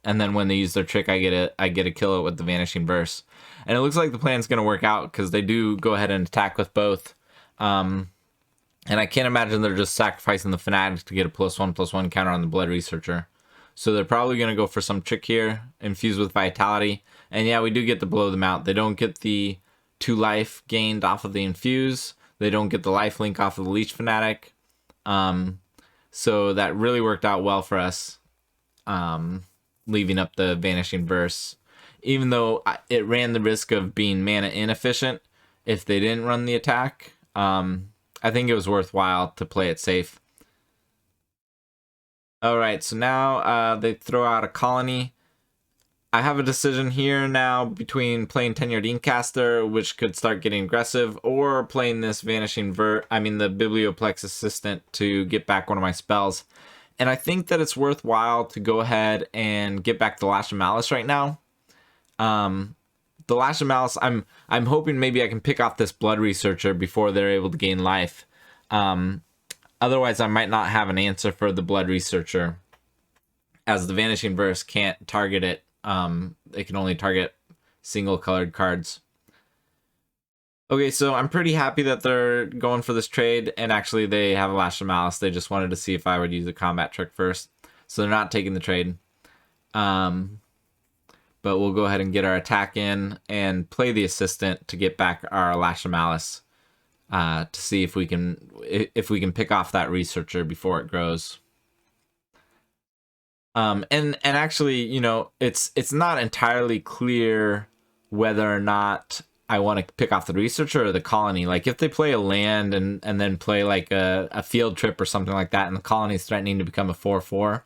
And then when they use their trick, I get to kill it with the Vanishing Verse. And it looks like the plan's going to work out because they do go ahead and attack with both. And I can't imagine they're just sacrificing the Fanatic to get a +1/+1 counter on the Blood Researcher. So they're probably going to go for some trick here, infuse with Vitality. And yeah, we do get to blow them out. They don't get the 2 life gained off of the Infuse. They don't get the life link off of the Leech Fanatic. So that really worked out well for us. Leaving up the Vanishing Verse, even though it ran the risk of being mana inefficient if they didn't run the attack. I think it was worthwhile to play it safe. Alright, so now they throw out a colony. I have a decision here now between playing 10-yard Inkcaster, which could start getting aggressive, or playing this the Biblioplex Assistant to get back one of my spells. And I think that it's worthwhile to go ahead and get back the Lash of Malice right now. The Lash of Malice, I'm hoping maybe I can pick off this Blood Researcher before they're able to gain life. Otherwise, I might not have an answer for the Blood Researcher, as the Vanishing Verse can't target it. It can only target single colored cards. Okay, so I'm pretty happy that they're going for this trade, and actually they have a Lash of Malice. They just wanted to see if I would use a combat trick first. So they're not taking the trade. But we'll go ahead and get our attack in and play the Assistant to get back our Lash of Malice. To see if we can pick off that Researcher before it grows. And actually, you know, it's not entirely clear whether or not I want to pick off the Researcher or the colony. Like, if they play a land and then play like a field trip or something like that, and the colony is threatening to become a 4/4,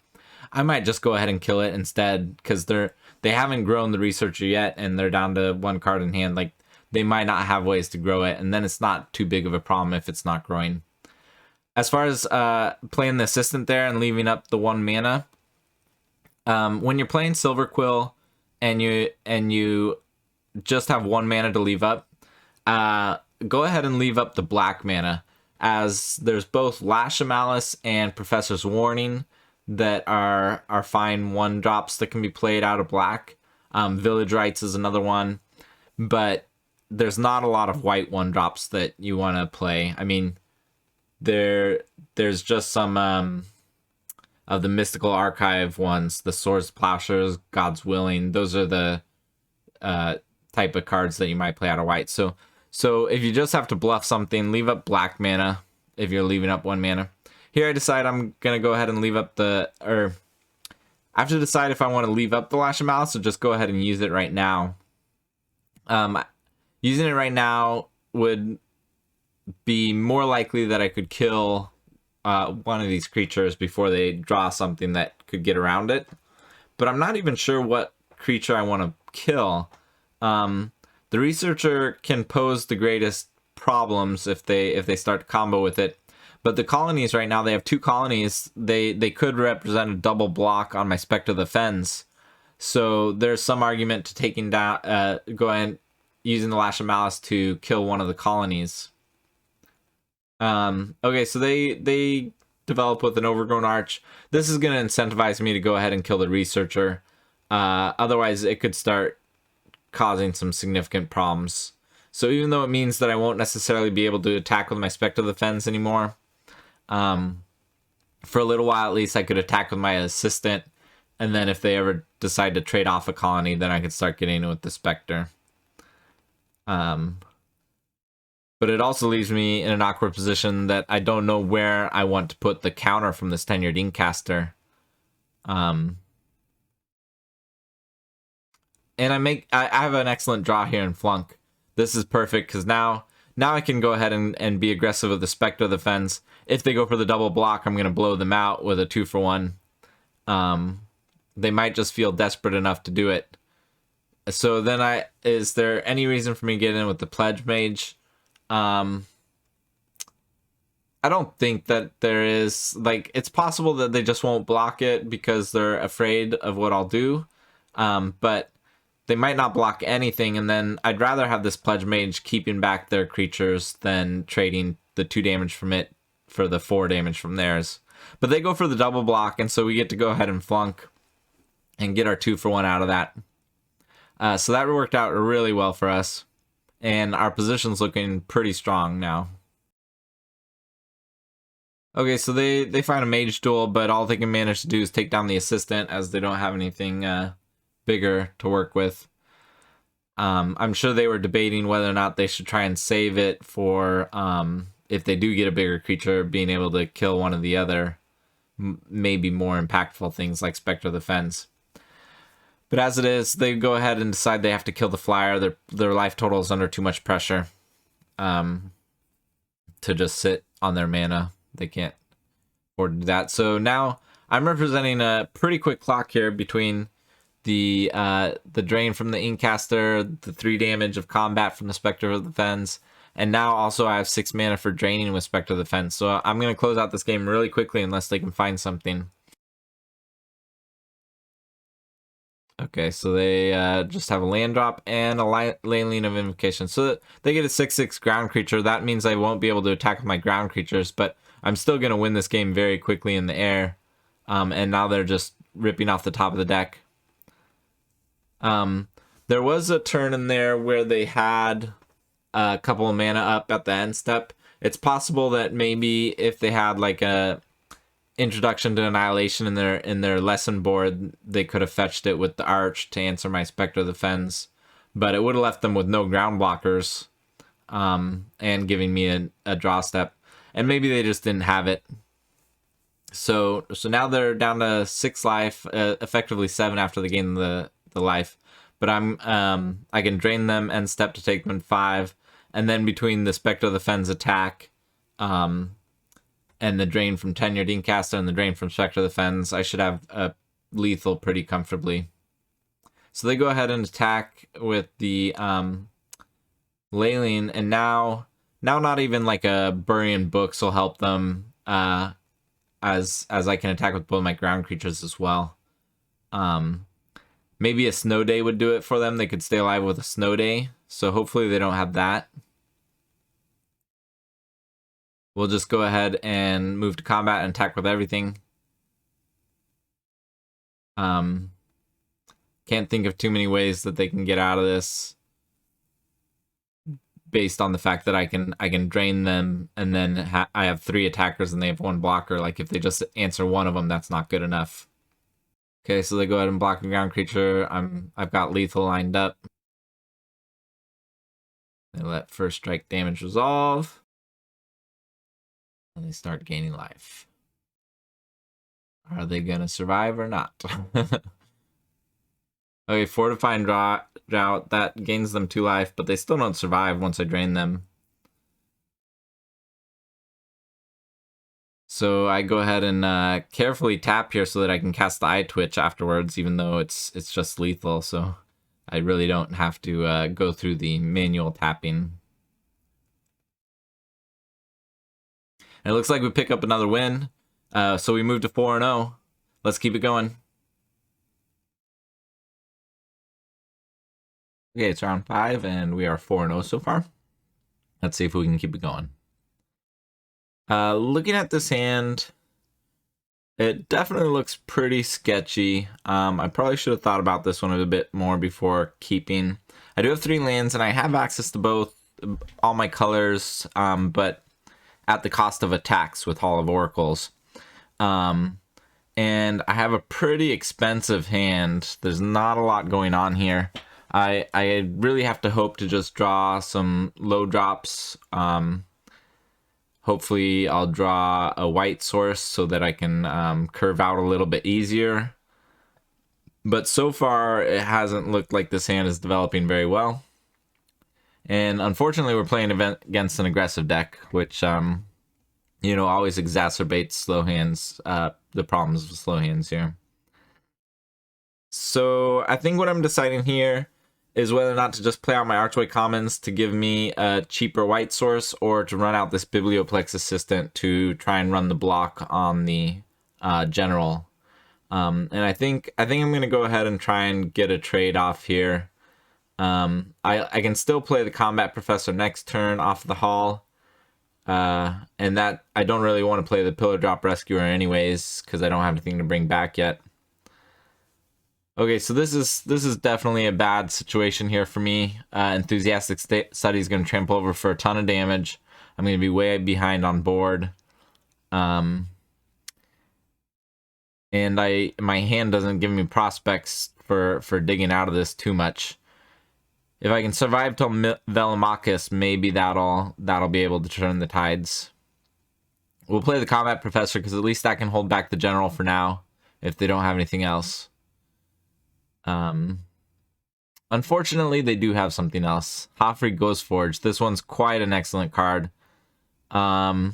I might just go ahead and kill it instead, because they haven't grown the Researcher yet, and they're down to 1 card in hand. Like, they might not have ways to grow it, and then it's not too big of a problem if it's not growing. As far as playing the Assistant there and leaving up the 1 mana, when you're playing Silverquill and you just have 1 mana to leave up, go ahead and leave up the black mana, as there's both Lash of Malice and Professor's Warning that are fine 1-drops that can be played out of black. Village Rites is another one, but there's not a lot of white 1-drops that you want to play. I mean, there's just some of the Mystical Archive ones, the Swords Plowshares, God's Willing. Those are the type of cards that you might play out of white. So if you just have to bluff something, leave up black mana if you're leaving up 1 mana. Here I decide I'm going to go ahead and leave up I have to decide if I want to leave up the Lash of Malice or just go ahead and use it right now. Using it right now would be more likely that I could kill one of these creatures before they draw something that could get around it. But I'm not even sure what creature I want to kill. The Researcher can pose the greatest problems if they start to combo with it. But the colonies right now, they have 2 colonies. They could represent a double block on my Spectre of the Fens. So there's some argument to taking down, going using the Lash of Malice to kill one of the colonies. Okay, so they develop with an Overgrown Arch. This is going to incentivize me to go ahead and kill the Researcher. Otherwise, it could start causing some significant problems. So even though it means that I won't necessarily be able to attack with my Spectre of the Fens anymore, for a little while at least, I could attack with my Assistant, and then if they ever decide to trade off a colony, then I could start getting it with the Spectre. But it also leaves me in an awkward position that I don't know where I want to put the counter from this 10-yard Inkcaster. And I have an excellent draw here in Flunk. This is perfect, because now I can go ahead and be aggressive with the Spectre of the Fens. If they go for the double block, I'm going to blow them out with a 2-for-1. They might just feel desperate enough to do it. So then is there any reason for me to get in with the Pledge Mage? I don't think that there is. Like, it's possible that they just won't block it because they're afraid of what I'll do. But they might not block anything, and then I'd rather have this Pledge Mage keeping back their creatures than trading the 2 damage from it for the 4 damage from theirs. But they go for the double block, and so we get to go ahead and flunk and get our 2 for 1 out of that. So that worked out really well for us, and our position's looking pretty strong now. Okay, so they find a mage duel, but all they can manage to do is take down the assistant as they don't have anything bigger to work with. I'm sure they were debating whether or not they should try and save it for if they do get a bigger creature, being able to kill one of the other maybe more impactful things like Spectre of the Fens. But as it is, they go ahead and decide they have to kill the flyer. Their life total is under too much pressure to just sit on their mana. They can't afford to do that. So now I'm representing a pretty quick clock here between the drain from the Inkcaster, the 3 damage of combat from the Spectre of the Fens, and now also I have 6 mana for draining with Spectre of the Fens. So I'm going to close out this game really quickly unless they can find something. Okay, so they just have a land drop and a Leyline of Invocation. So they get a 6/6 ground creature. That means I won't be able to attack with my ground creatures, but I'm still going to win this game very quickly in the air. And now they're just ripping off the top of the deck. There was a turn in there where they had a couple of mana up at the end step. It's possible that maybe if they had like a Introduction to Annihilation in their lesson board, they could have fetched it with the Arch to answer my Spectre of the Fens, but it would have left them with no ground blockers, and giving me a draw step, and maybe they just didn't have it. So now they're down to 6 life, effectively 7 after they gain the life. But I can drain them and step to take them 5, and then between the Spectre of the Fens attack, and the drain from Tenured Inkcaster and the drain from Spectre of the Fens, I should have a lethal pretty comfortably. So they go ahead and attack with the Leyline, and now not even like a Burying Books will help them, as I can attack with both my ground creatures as well. Maybe a Snow Day would do it for them. They could stay alive with a Snow Day, so hopefully they don't have that. We'll just go ahead and move to combat and attack with everything. Can't think of too many ways that they can get out of this, based on the fact that I can drain them, and then I have 3 attackers and they have 1 blocker. Like, if they just answer one of them, that's not good enough. Okay, so they go ahead and block the ground creature. I've got lethal lined up. They let first strike damage resolve. And they start gaining life. Are they going to survive or not? Okay, Fortifying Drought. That gains them 2 life, but they still don't survive once I drain them. So I go ahead and carefully tap here so that I can cast the Eye Twitch afterwards, even though it's just lethal. So I really don't have to go through the manual tapping. And it looks like we pick up another win. So we move to 4-0. Let's keep it going. Okay, it's round 5, and we are 4-0 so far. Let's see if we can keep it going. Looking at this hand, it definitely looks pretty sketchy. I probably should have thought about this one a bit more before keeping. I do have 3 lands, and I have access to all my colors, but at the cost of attacks with Hall of Oracles. And I have a pretty expensive hand. There's not a lot going on here. I really have to hope to just draw some low drops. Hopefully I'll draw a white source so that I can curve out a little bit easier. But so far it hasn't looked like this hand is developing very well. And unfortunately, we're playing against an aggressive deck, which, always exacerbates slow hands, the problems with slow hands here. So I think what I'm deciding here is whether or not to just play out my Archway Commons to give me a cheaper white source, or to run out this Biblioplex Assistant to try and run the block on the general. And I think I'm gonna go ahead and try and get a trade off here. I can still play the Combat Professor next turn off the hall. And that I don't really want to play the Pillar Drop Rescuer anyways, because I don't have anything to bring back yet. Okay, so this is definitely a bad situation here for me. Enthusiastic Study is going to trample over for a ton of damage. I'm going to be way behind on board. And my hand doesn't give me prospects for digging out of this too much. If I can survive till Velomachus, maybe that'll be able to turn the tides. We'll play the Combat Professor because at least that can hold back the General for now if they don't have anything else. Unfortunately, they do have something else. Hoffrey Ghostforge. This one's quite an excellent card. And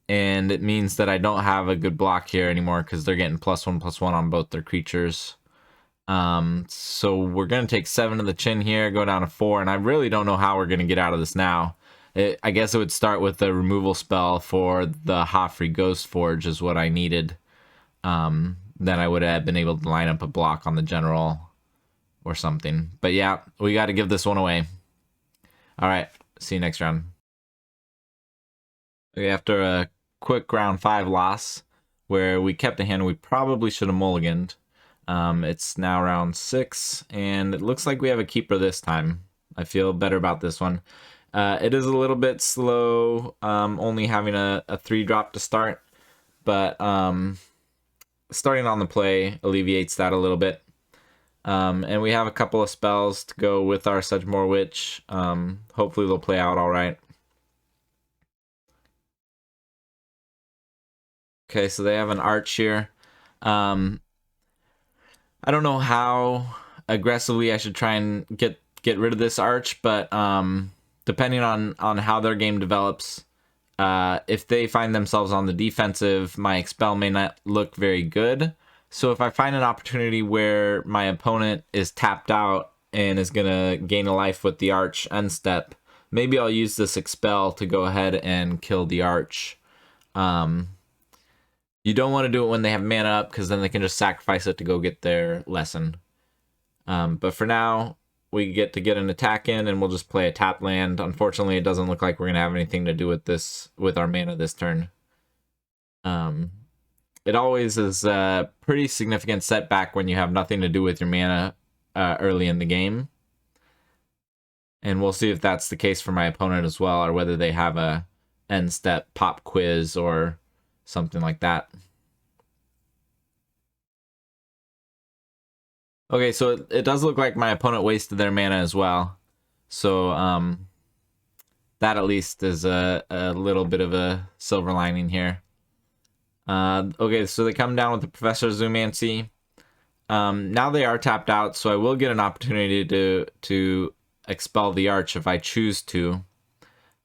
it means that I don't have a good block here anymore because they're getting +1/+1 on both their creatures. So we're going to take 7 to the chin here, go down to 4, and I really don't know how we're going to get out of this now. I guess it would start with the removal spell for the Hoffrey Ghostforge is what I needed. Then I would have been able to line up a block on the general or something. But yeah, we got to give this one away. Alright, see you next round. Okay, after a quick round 5 loss, where we kept a hand we probably should have mulliganed. It's now round 6, and it looks like we have a keeper this time. I feel better about this one. It is a little bit slow, only having a 3-drop to start, but starting on the play alleviates that a little bit. And we have a couple of spells to go with our Sedgemoor Witch. Hopefully they'll play out alright. Okay, so they have an Arch here. I don't know how aggressively I should try and get rid of this Arch, but depending on how their game develops, if they find themselves on the defensive, my Expel may not look very good. So if I find an opportunity where my opponent is tapped out and is going to gain a life with the Arch end step, maybe I'll use this Expel to go ahead and kill the Arch. You don't want to do it when they have mana up, because then they can just sacrifice it to go get their lesson. But for now, we get to get an attack in, and we'll just play a tap land. Unfortunately, it doesn't look like we're going to have anything to do with this, with our mana this turn. It always is a pretty significant setback when you have nothing to do with your mana early in the game. And we'll see if that's the case for my opponent as well, or whether they have a end step pop quiz or something like that. Okay, so it does look like my opponent wasted their mana as well. So that at least is a little bit of a silver lining here. Okay, so they come down with the Professor's Zoomancy. Now they are tapped out, so I will get an opportunity to expel the Arch if I choose to.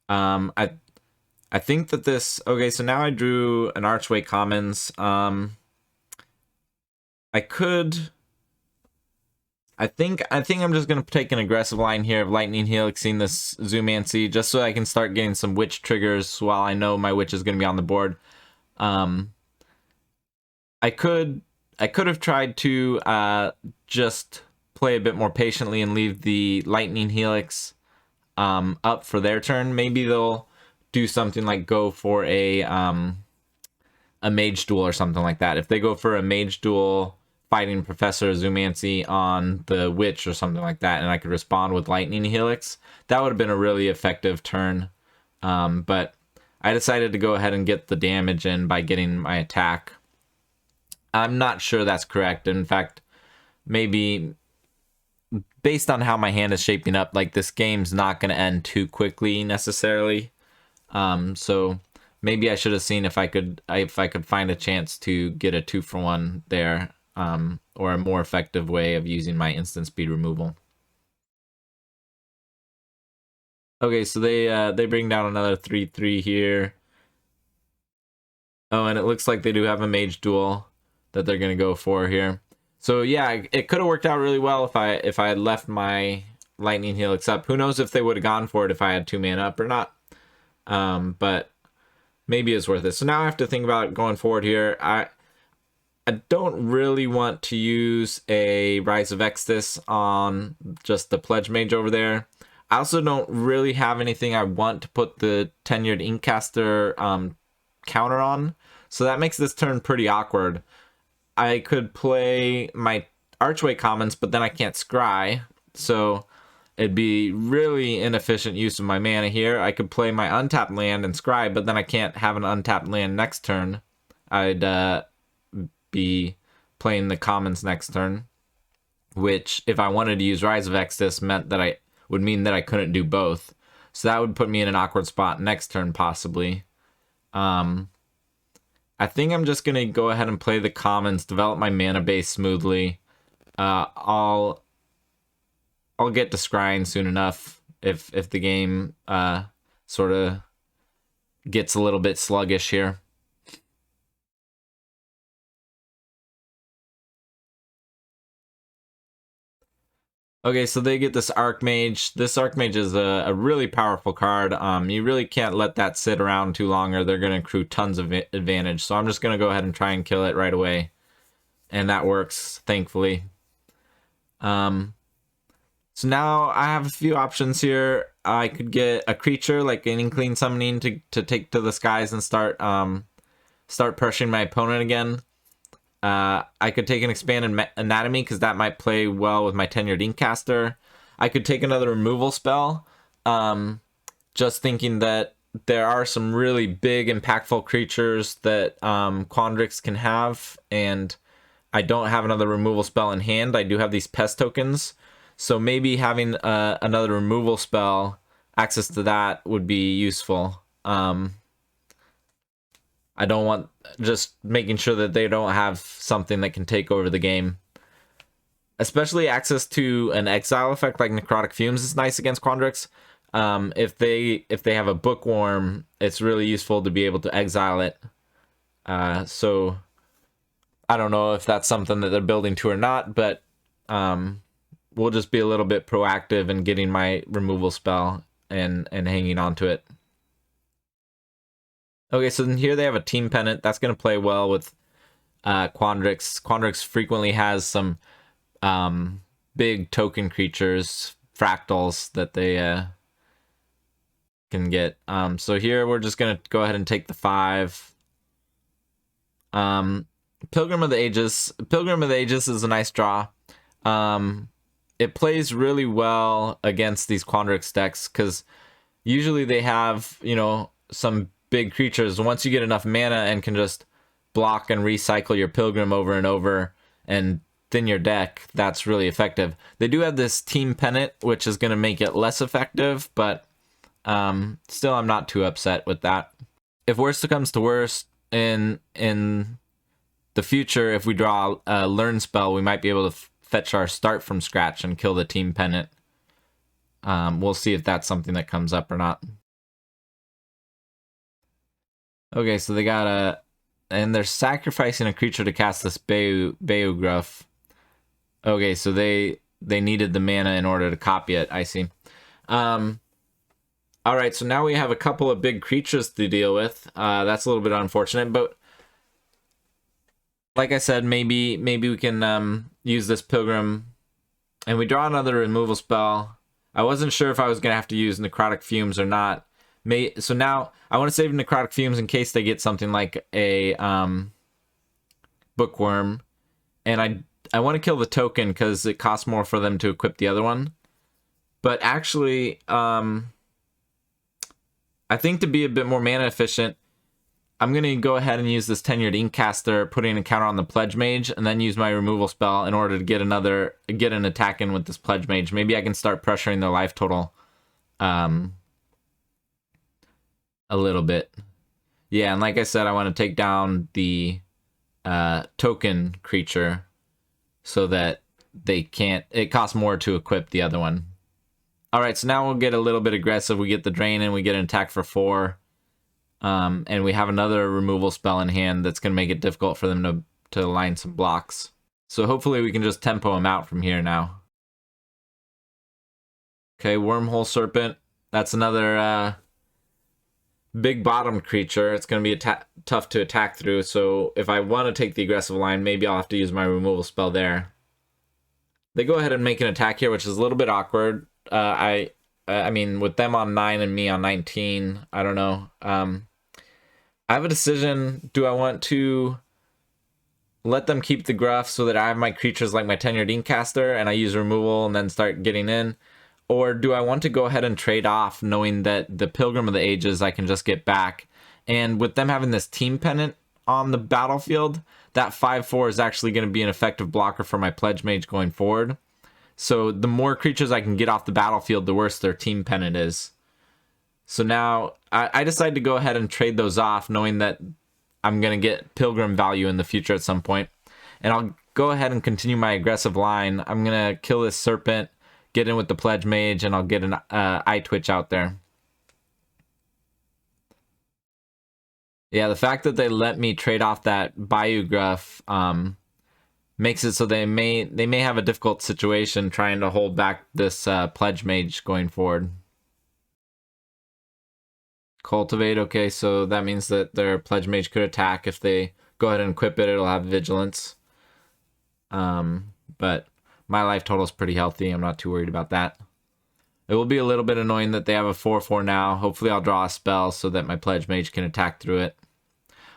I think that this... Okay, so now I drew an Archway Commons. I think I'm just going to take an aggressive line here of Lightning Helixing this Zoomancy, just so I can start getting some Witch triggers while I know my Witch is going to be on the board. I could have tried to just play a bit more patiently and leave the Lightning Helix up for their turn. Maybe they'll do something like go for a Mage Duel or something like that. If they go for a Mage Duel fighting Professor Zoomancy on the Witch or something like that, and I could respond with Lightning Helix, that would have been a really effective turn. But I decided to go ahead and get the damage in by getting my attack. I'm not sure that's correct. In fact, maybe based on how my hand is shaping up, like, this game's not going to end too quickly necessarily. So maybe I should have seen if I could find a chance to get a 2-for-1 there, or a more effective way of using my instant speed removal. Okay, so they bring down another 3/3 here. Oh, and it looks like they do have a Mage Duel that they're going to go for here. So yeah, it could have worked out really well if I had left my Lightning Helix up. Who knows if they would have gone for it if I had 2 mana up or not. But maybe it's worth it. So now I have to think about going forward here. I don't really want to use a Rise of Exodus on just the Pledge Mage over there. I also don't really have anything I want to put the Tenured Inkcaster counter on. So that makes this turn pretty awkward. I could play my Archway Commons, but then I can't scry. So it'd be really inefficient use of my mana here. I could play my untapped land and scry, but then I can't have an untapped land next turn. I'd be playing the commons next turn, which if I wanted to use Rise of Exodus would mean that I couldn't do both. So that would put me in an awkward spot next turn possibly. I think I'm just gonna go ahead and play the commons, develop my mana base smoothly. I'll get to scrying soon enough if the game sort of gets a little bit sluggish here. Okay, so they get this Archmage. This Archmage is a really powerful card. You really can't let that sit around too long or they're going to accrue tons of advantage. So I'm just going to go ahead and try and kill it right away. And that works, thankfully. So now I have a few options here. I could get a creature like an Inkling Summoning to take to the skies and start pressuring my opponent again. I could take an Expanded Anatomy because that might play well with my Tenured Inkcaster. I could take another removal spell, just thinking that there are some really big, impactful creatures that Quandrix can have, and I don't have another removal spell in hand. I do have these pest tokens, so maybe having another removal spell, access to that would be useful. I don't want just making sure that they don't have something that can take over the game. Especially access to an exile effect like Necrotic Fumes is nice against Quandrix. If they have a Bookworm, it's really useful to be able to exile it. So I don't know if that's something that they're building to or not, but we'll just be a little bit proactive in getting my removal spell and hanging on to it. Okay, so then here they have a Team Pennant. That's going to play well with Quandrix. Quandrix frequently has some big token creatures, fractals, that they can get. So here we're just going to go ahead and take the 5. Pilgrim of the Ages. Pilgrim of the Ages is a nice draw. It plays really well against these Quandrix decks because usually they have, some big creatures. Once you get enough mana and can just block and recycle your Pilgrim over and over and thin your deck, that's really effective. They do have this Team Pennant, which is going to make it less effective, but still I'm not too upset with that. If worst comes to worst, in the future, if we draw a Learn spell, we might be able to fetch our Start from scratch and kill the Team Pennant. We'll see if that's something that comes up or not. Okay, so they got and they're sacrificing a creature to cast this Beowgruff. Okay, so they needed the mana in order to copy it. I see. All right, so now we have a couple of big creatures to deal with. That's a little bit unfortunate, but like I said, maybe we can use this Pilgrim, and we draw another removal spell. I wasn't sure if I was gonna have to use Necrotic Fumes or not. So now I want to save Necrotic Fumes in case they get something like a Bookworm, and I want to kill the token because it costs more for them to equip the other one. But actually, I think to be a bit more mana efficient, I'm going to go ahead and use this Tenured Inkcaster, putting a counter on the Pledge Mage, and then use my removal spell in order to get an attack in with this Pledge Mage. Maybe I can start pressuring their life total a little bit. Yeah, and like I said, I want to take down the token creature so that it costs more to equip the other one. Alright, so now we'll get a little bit aggressive. We get the Drain and we get an attack for 4. And we have another removal spell in hand that's going to make it difficult for them to line some blocks. So hopefully we can just tempo him out from here now. Okay, Wormhole Serpent. That's another big bottom creature. It's going to be tough to attack through, so if I want to take the aggressive line, maybe I'll have to use my removal spell there. They go ahead and make an attack here, which is a little bit awkward. I mean, with them on 9 and me on 19, I don't know. I have a decision. Do I want to let them keep the gruff so that I have my creatures like my Tenured Inkcaster and I use removal and then start getting in? Or do I want to go ahead and trade off, knowing that the Pilgrim of the Ages I can just get back? And with them having this team pennant on the battlefield, that 5/4 is actually going to be an effective blocker for my Pledge Mage going forward. So the more creatures I can get off the battlefield, the worse their team pennant is. So now I decided to go ahead and trade those off, knowing that I'm going to get Pilgrim value in the future at some point. And I'll go ahead and continue my aggressive line. I'm going to kill this Serpent, get in with the Pledge Mage, and I'll get an Eye Twitch out there. Yeah, the fact that they let me trade off that Bayou Gruff makes it so they may have a difficult situation trying to hold back this Pledge Mage going forward. Cultivate, okay, so that means that their Pledge Mage could attack. If they go ahead and equip it, it'll have Vigilance. But my life total is pretty healthy. I'm not too worried about that. It will be a little bit annoying that they have a 4/4 now. Hopefully I'll draw a spell so that my Pledge Mage can attack through it.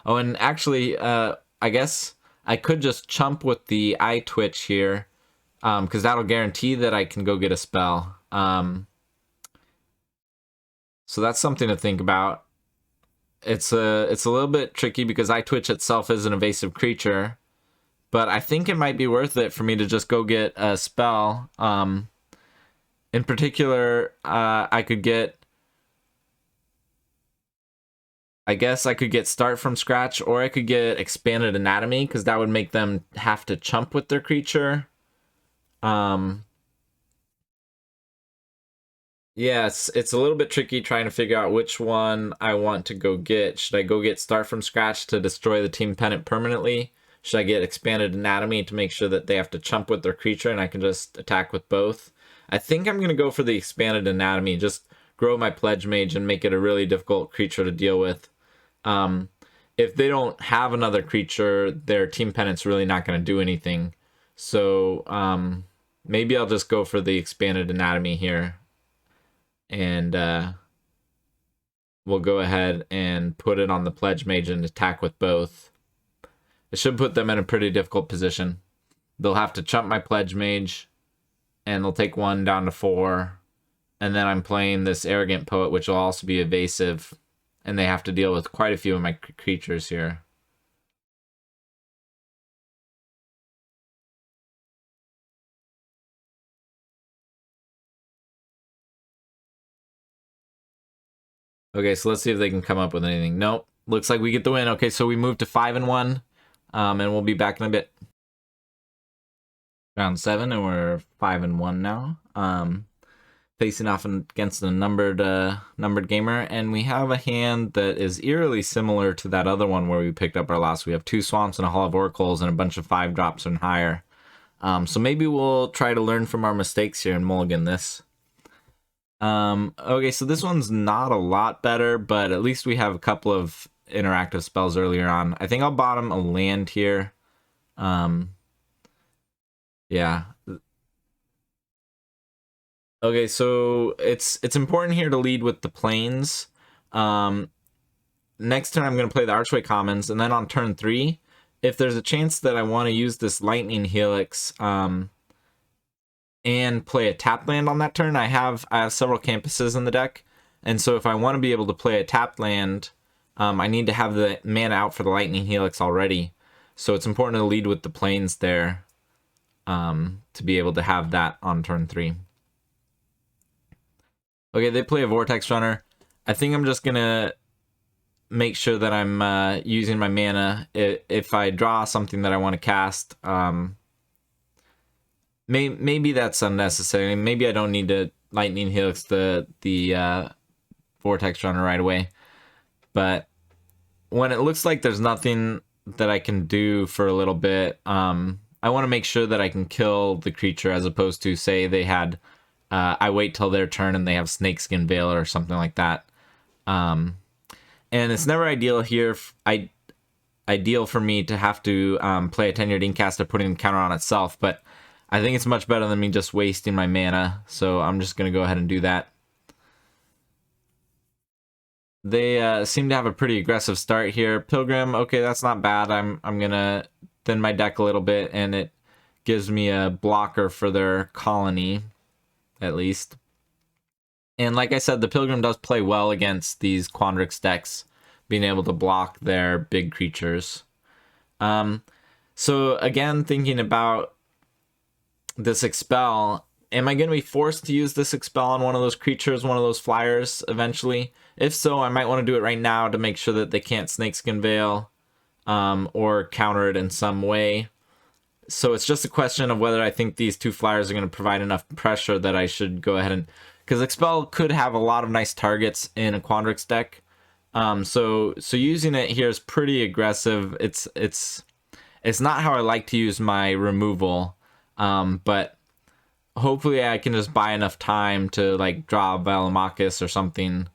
Oh, and actually, I guess I could just chump with the Eye Twitch here, because that'll guarantee that I can go get a spell. So that's something to think about. It's a little bit tricky because Eye Twitch itself is an evasive creature, but I think it might be worth it for me to just go get a spell. In particular, I guess I could get Start from Scratch, or I could get Expanded Anatomy, because that would make them have to chump with their creature. Yeah, it's a little bit tricky trying to figure out which one I want to go get. Should I go get Start from Scratch to destroy the team pennant permanently? Should I get Expanded Anatomy to make sure that they have to chump with their creature and I can just attack with both? I think I'm going to go for the Expanded Anatomy, just grow my Pledge Mage and make it a really difficult creature to deal with. If they don't have another creature, their team pennant's really not going to do anything. So maybe I'll just go for the Expanded Anatomy here. And we'll go ahead and put it on the Pledge Mage and attack with both. It should put them in a pretty difficult position. They'll have to chump my Pledge Mage, and they'll take 1 down to 4. And then I'm playing this Arrogant Poet, which will also be evasive. And they have to deal with quite a few of my creatures here. Okay, so let's see if they can come up with anything. Nope. Looks like we get the win. Okay, so we move to 5-1. And we'll be back in a bit. Round 7, and we're 5-1 now. Facing off against a numbered gamer, and we have a hand that is eerily similar to that other one where we picked up our loss. We have 2 Swamps and a Hall of Oracles and a bunch of 5-drops and higher. So maybe we'll try to learn from our mistakes here and mulligan this. Okay, so this one's not a lot better, but at least we have a couple of interactive spells earlier on. I think I'll bottom a land here. Yeah. Okay, so it's important here to lead with the plains. Next turn I'm going to play the Archway Commons, and then on turn 3, if there's a chance that I want to use this Lightning Helix and play a tap land on that turn, I have several campuses in the deck, and so if I want to be able to play a tapped land, I need to have the mana out for the Lightning Helix already. So it's important to lead with the plains there to be able to have that on turn 3. Okay, they play a Vortex Runner. I think I'm just going to make sure that I'm using my mana. If I draw something that I want to cast, maybe that's unnecessary. Maybe I don't need to Lightning Helix the Vortex Runner right away. But when it looks like there's nothing that I can do for a little bit, I want to make sure that I can kill the creature, as opposed to, say, they had I wait till their turn and they have Snakeskin Veil or something like that. And it's never ideal here. Ideal for me to have to play a Tenured Inkcaster, putting a counter on itself, but I think it's much better than me just wasting my mana, so I'm just going to go ahead and do that. They seem to have a pretty aggressive start here. Pilgrim, okay, that's not bad. I'm going to thin my deck a little bit, and it gives me a blocker for their colony, at least. And like I said, the Pilgrim does play well against these Quandrix decks, being able to block their big creatures. So again, thinking about this Expel, am I going to be forced to use this Expel on one of those creatures, one of those flyers eventually? If so, I might want to do it right now to make sure that they can't Snakeskin Veil or counter it in some way. So it's just a question of whether I think these two flyers are going to provide enough pressure that I should go ahead and... Because Expel could have a lot of nice targets in a Quandrix deck. So using it here is pretty aggressive. It's not how I like to use my removal, but hopefully I can just buy enough time to like draw Velomachus or something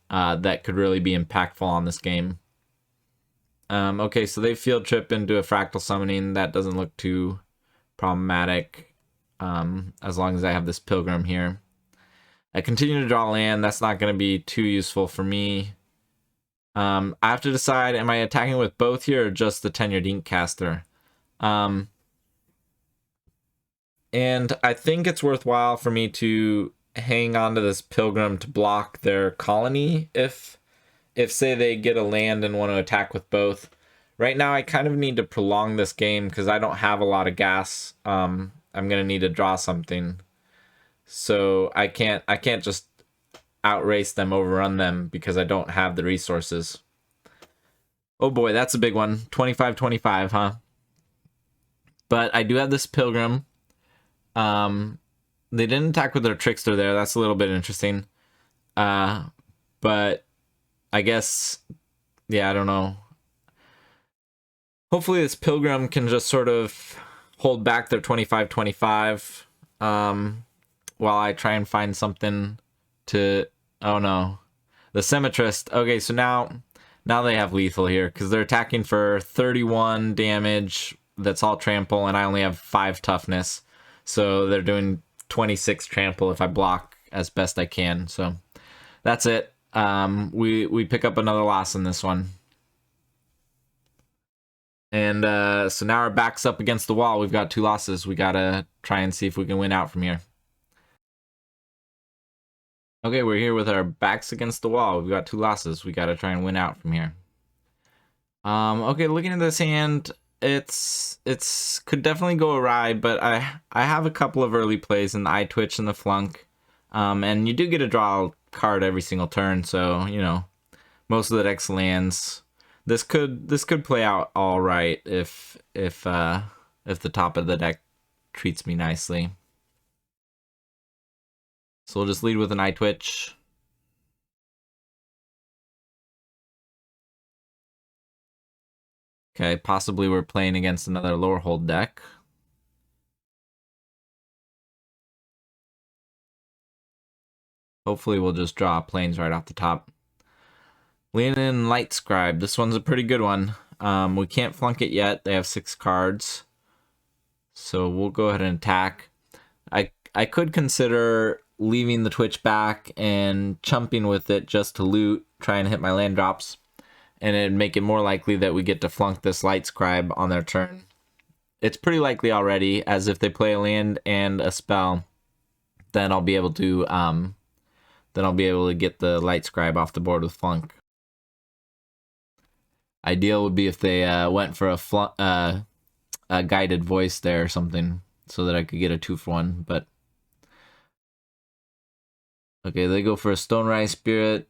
that could really be impactful on this game. Okay, so they field trip into a Fractal Summoning. That doesn't look too problematic, as long as I have this Pilgrim here. I continue to draw land. That's not going to be too useful for me. I have to decide, am I attacking with both here or just the Tenured Inkcaster? And I think it's worthwhile for me to hang on to this Pilgrim to block their colony if say they get a land and want to attack with both. Right now I kind of need to prolong this game because I don't have a lot of gas. I'm gonna need to draw something. So I can't just outrace them, overrun them, because I don't have the resources. Oh boy, that's a big one. 25-25, huh? But I do have this Pilgrim. They didn't attack with their Trickster there. That's a little bit interesting. But I guess, yeah, I don't know. Hopefully this Pilgrim can just sort of hold back their 25-25 while I try and find something to... Oh no. The Symmetrist. Okay, so now they have lethal here because they're attacking for 31 damage. That's all trample, and I only have 5 toughness. So they're doing 26 trample if I block as best I can. So that's it. We pick up another loss in this one. And so now our back's up against the wall. We've got 2 losses. We gotta try and see if we can win out from here. Okay, we're here with our backs against the wall. We've got 2 losses. We gotta try and win out from here. Okay, looking at this hand, it's could definitely go awry, but I have a couple of early plays in the Eye Twitch and the Flunk. And you do get to draw a card every single turn, so you know, most of the deck's lands. This could play out all right if the top of the deck treats me nicely. So we'll just lead with an Eye Twitch. Okay, possibly we're playing against another lower hold deck. Hopefully we'll just draw planes right off the top. Leonin Light Scribe. This one's a pretty good one. We can't flunk it yet. They have 6 cards. So we'll go ahead and attack. I could consider leaving the Twitch back and chumping with it just to loot, try and hit my land drops, and it'd make it more likely that we get to flunk this Light Scribe on their turn. It's pretty likely already, as if they play a land and a spell, then I'll be able to get the Light Scribe off the board with flunk. Ideal would be if they went for a guided voice there or something, so that I could get a 2-for-1, but okay, they go for a Stonerise Spirit.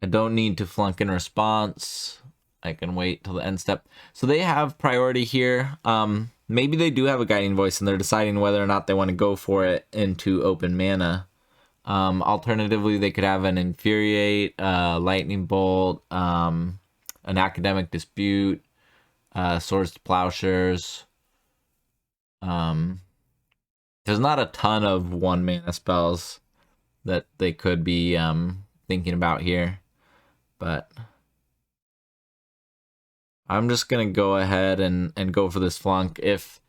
I don't need to flunk in response. I can wait till the end step. So they have priority here. Maybe they do have a Guiding Voice and they're deciding whether or not they want to go for it into open mana. Alternatively, they could have an Infuriate, Lightning Bolt, an Academic Dispute, Swords to Plowshares. There's not a ton of 1-mana spells that they could be thinking about here, but I'm just gonna go ahead and go for this flunk. If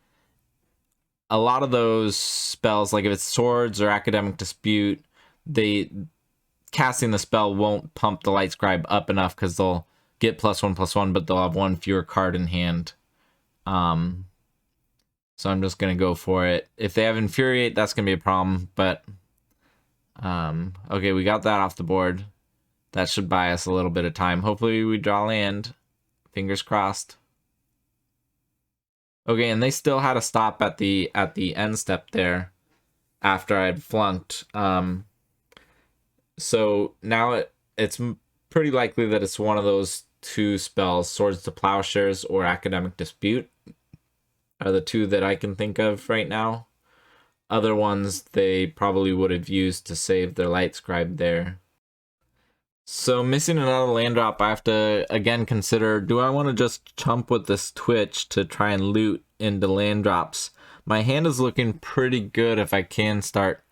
a lot of those spells, like if it's swords or academic dispute, they casting the spell won't pump the light scribe up enough because they'll get +1/+1, but they'll have one fewer card in hand. So I'm just gonna go for it. If they have infuriate, that's gonna be a problem, but okay, we got that off the board. That should buy us a little bit of time. Hopefully we draw land. Fingers crossed. Okay, and they still had a stop at the end step there after I'd flunked. So now it's pretty likely that it's one of those two spells, Swords to Plowshares or Academic Dispute, are the two that I can think of right now. Other ones they probably would have used to save their Light Scribe there. So missing another land drop, I have to again consider, do I want to just chump with this Twitch to try and loot into land drops? My hand is looking pretty good if I can start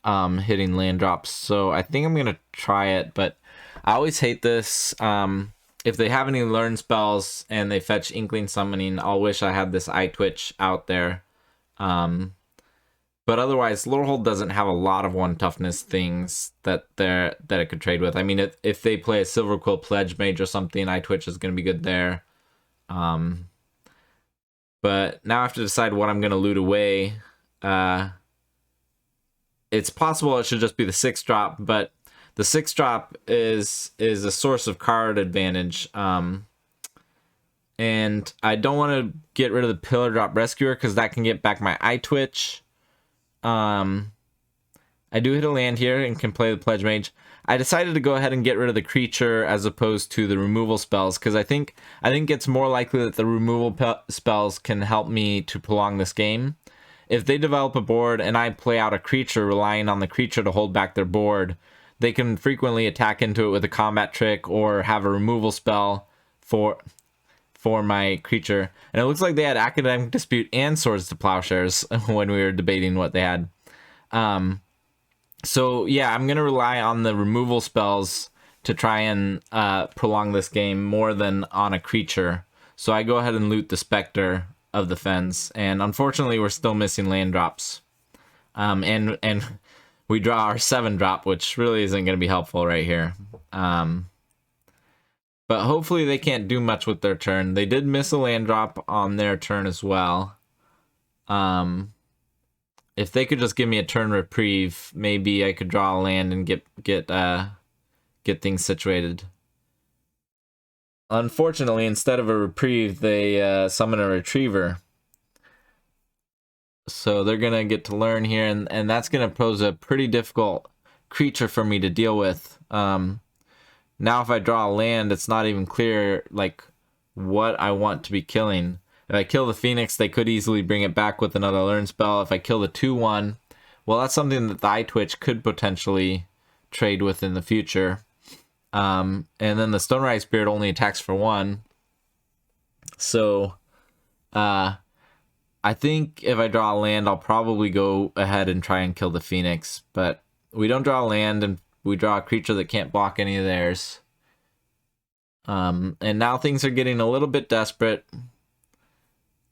hitting land drops, so I think I'm gonna try it, but I always hate this. If they have any learn spells and they fetch Inkling Summoning, I'll wish I had this Eye Twitch out there. But otherwise, Lorehold doesn't have a lot of 1 toughness things that it could trade with. I mean, if they play a Silverquill Pledge Mage or something, Eye Twitch is going to be good there. But now I have to decide what I'm going to loot away. It's possible it should just be the 6-drop, but the 6-drop is a source of card advantage. And I don't want to get rid of the Pillar Drop Rescuer because that can get back my Eye Twitch. I do hit a land here and can play the Pledge Mage. I decided to go ahead and get rid of the creature as opposed to the removal spells because I think it's more likely that the removal spells can help me to prolong this game. If they develop a board and I play out a creature relying on the creature to hold back their board, they can frequently attack into it with a combat trick or have a removal spell for my creature. And it looks like they had Academic Dispute and Swords to Plowshares when we were debating what they had. So yeah, I'm going to rely on the removal spells to try and prolong this game more than on a creature. So I go ahead and loot the Spectre of the Fens. And unfortunately, we're still missing land drops. And we draw our 7-drop, which really isn't going to be helpful right here. But hopefully they can't do much with their turn. They did miss a land drop on their turn as well. If they could just give me a turn reprieve, maybe I could draw a land and get things situated. Unfortunately, instead of a reprieve, they summon a retriever. So they're going to get to learn here, and that's going to pose a pretty difficult creature for me to deal with. Now if I draw a land, it's not even clear like what I want to be killing. If I kill the Phoenix, they could easily bring it back with another learn spell. If I kill the 2/1, well, that's something that the Eye Twitch could potentially trade with in the future. And then the Stonerise Spirit only attacks for 1. So I think if I draw a land, I'll probably go ahead and try and kill the Phoenix. But we don't draw a land, and we draw a creature that can't block any of theirs. And now things are getting a little bit desperate.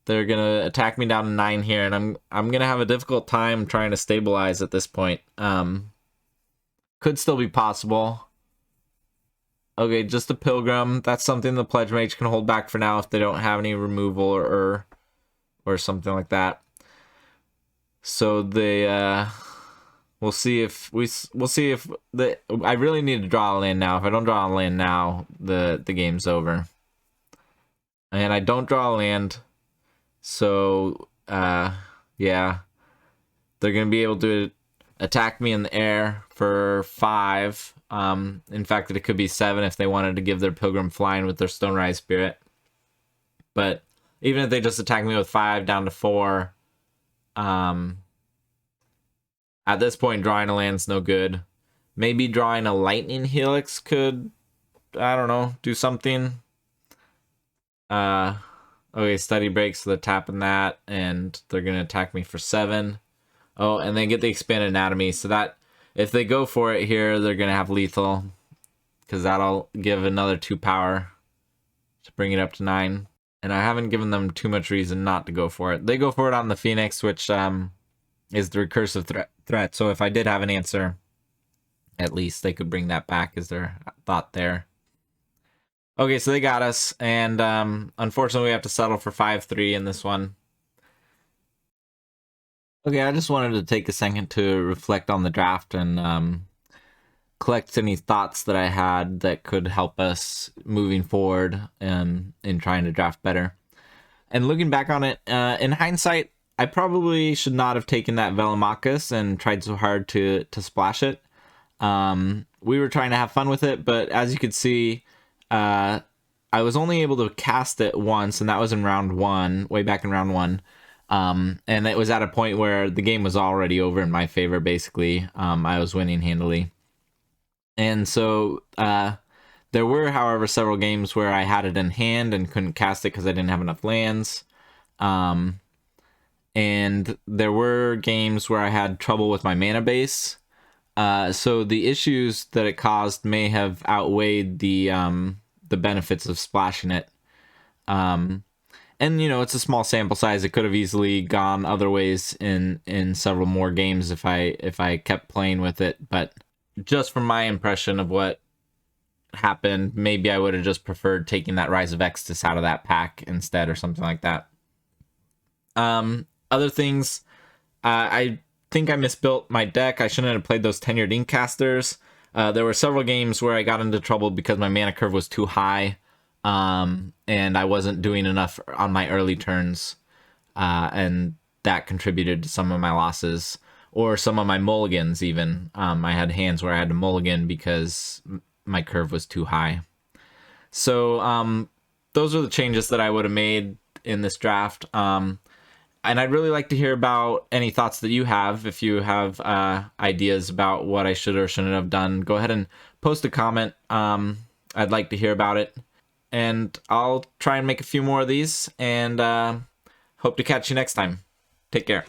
They're gonna attack me down to 9 here, and I'm gonna have a difficult time trying to stabilize at this point. Could still be possible. Okay, just a Pilgrim. That's something the Pledge Mage can hold back for now if they don't have any removal or something like that. So they we'll see if I really need to draw a land now. If I don't draw a land now, the game's over. And I don't draw a land. So, yeah, they're going to be able to attack me in the air for 5. In fact, it could be 7 if they wanted to give their Pilgrim flying with their Stonerise Spirit. But even if they just attack me with 5 down to 4, at this point, drawing a land's no good. Maybe drawing a Lightning Helix could, I don't know, do something. Okay, study break, so they're tapping that, and they're going to attack me for 7. Oh, and they get the expanded anatomy, so that if they go for it here, they're going to have lethal, because that'll give another 2 power to bring it up to 9. And I haven't given them too much reason not to go for it. They go for it on the Phoenix, which is the recursive threat. So if I did have an answer, at least they could bring that back, is their thought there. Okay, so they got us, and unfortunately we have to settle for 5-3 in this one. Okay, I just wanted to take a second to reflect on the draft and collect any thoughts that I had that could help us moving forward in trying to draft better. And looking back on it, in hindsight, I probably should not have taken that Velomachus and tried so hard to splash it. We were trying to have fun with it, but as you could see, I was only able to cast it once, and that was in round 1, way back in round 1. And it was at a point where the game was already over in my favor, basically. I was winning handily. And so there were, however, several games where I had it in hand and couldn't cast it because I didn't have enough lands. And there were games where I had trouble with my mana base. So the issues that it caused may have outweighed the benefits of splashing it. And you know, it's a small sample size. It could have easily gone other ways in several more games if I kept playing with it. But just from my impression of what happened, maybe I would have just preferred taking that Rise of Extus out of that pack instead, or something like that. Other things, I think I misbuilt my deck. I shouldn't have played those tenured Inkcasters. There were several games where I got into trouble because my mana curve was too high, and I wasn't doing enough on my early turns, and that contributed to some of my losses, or some of my mulligans even. I had hands where I had to mulligan because my curve was too high. So those are the changes that I would have made in this draft. And I'd really like to hear about any thoughts that you have. If you have ideas about what I should or shouldn't have done, go ahead and post a comment. I'd like to hear about it. And I'll try and make a few more of these, and hope to catch you next time. Take care.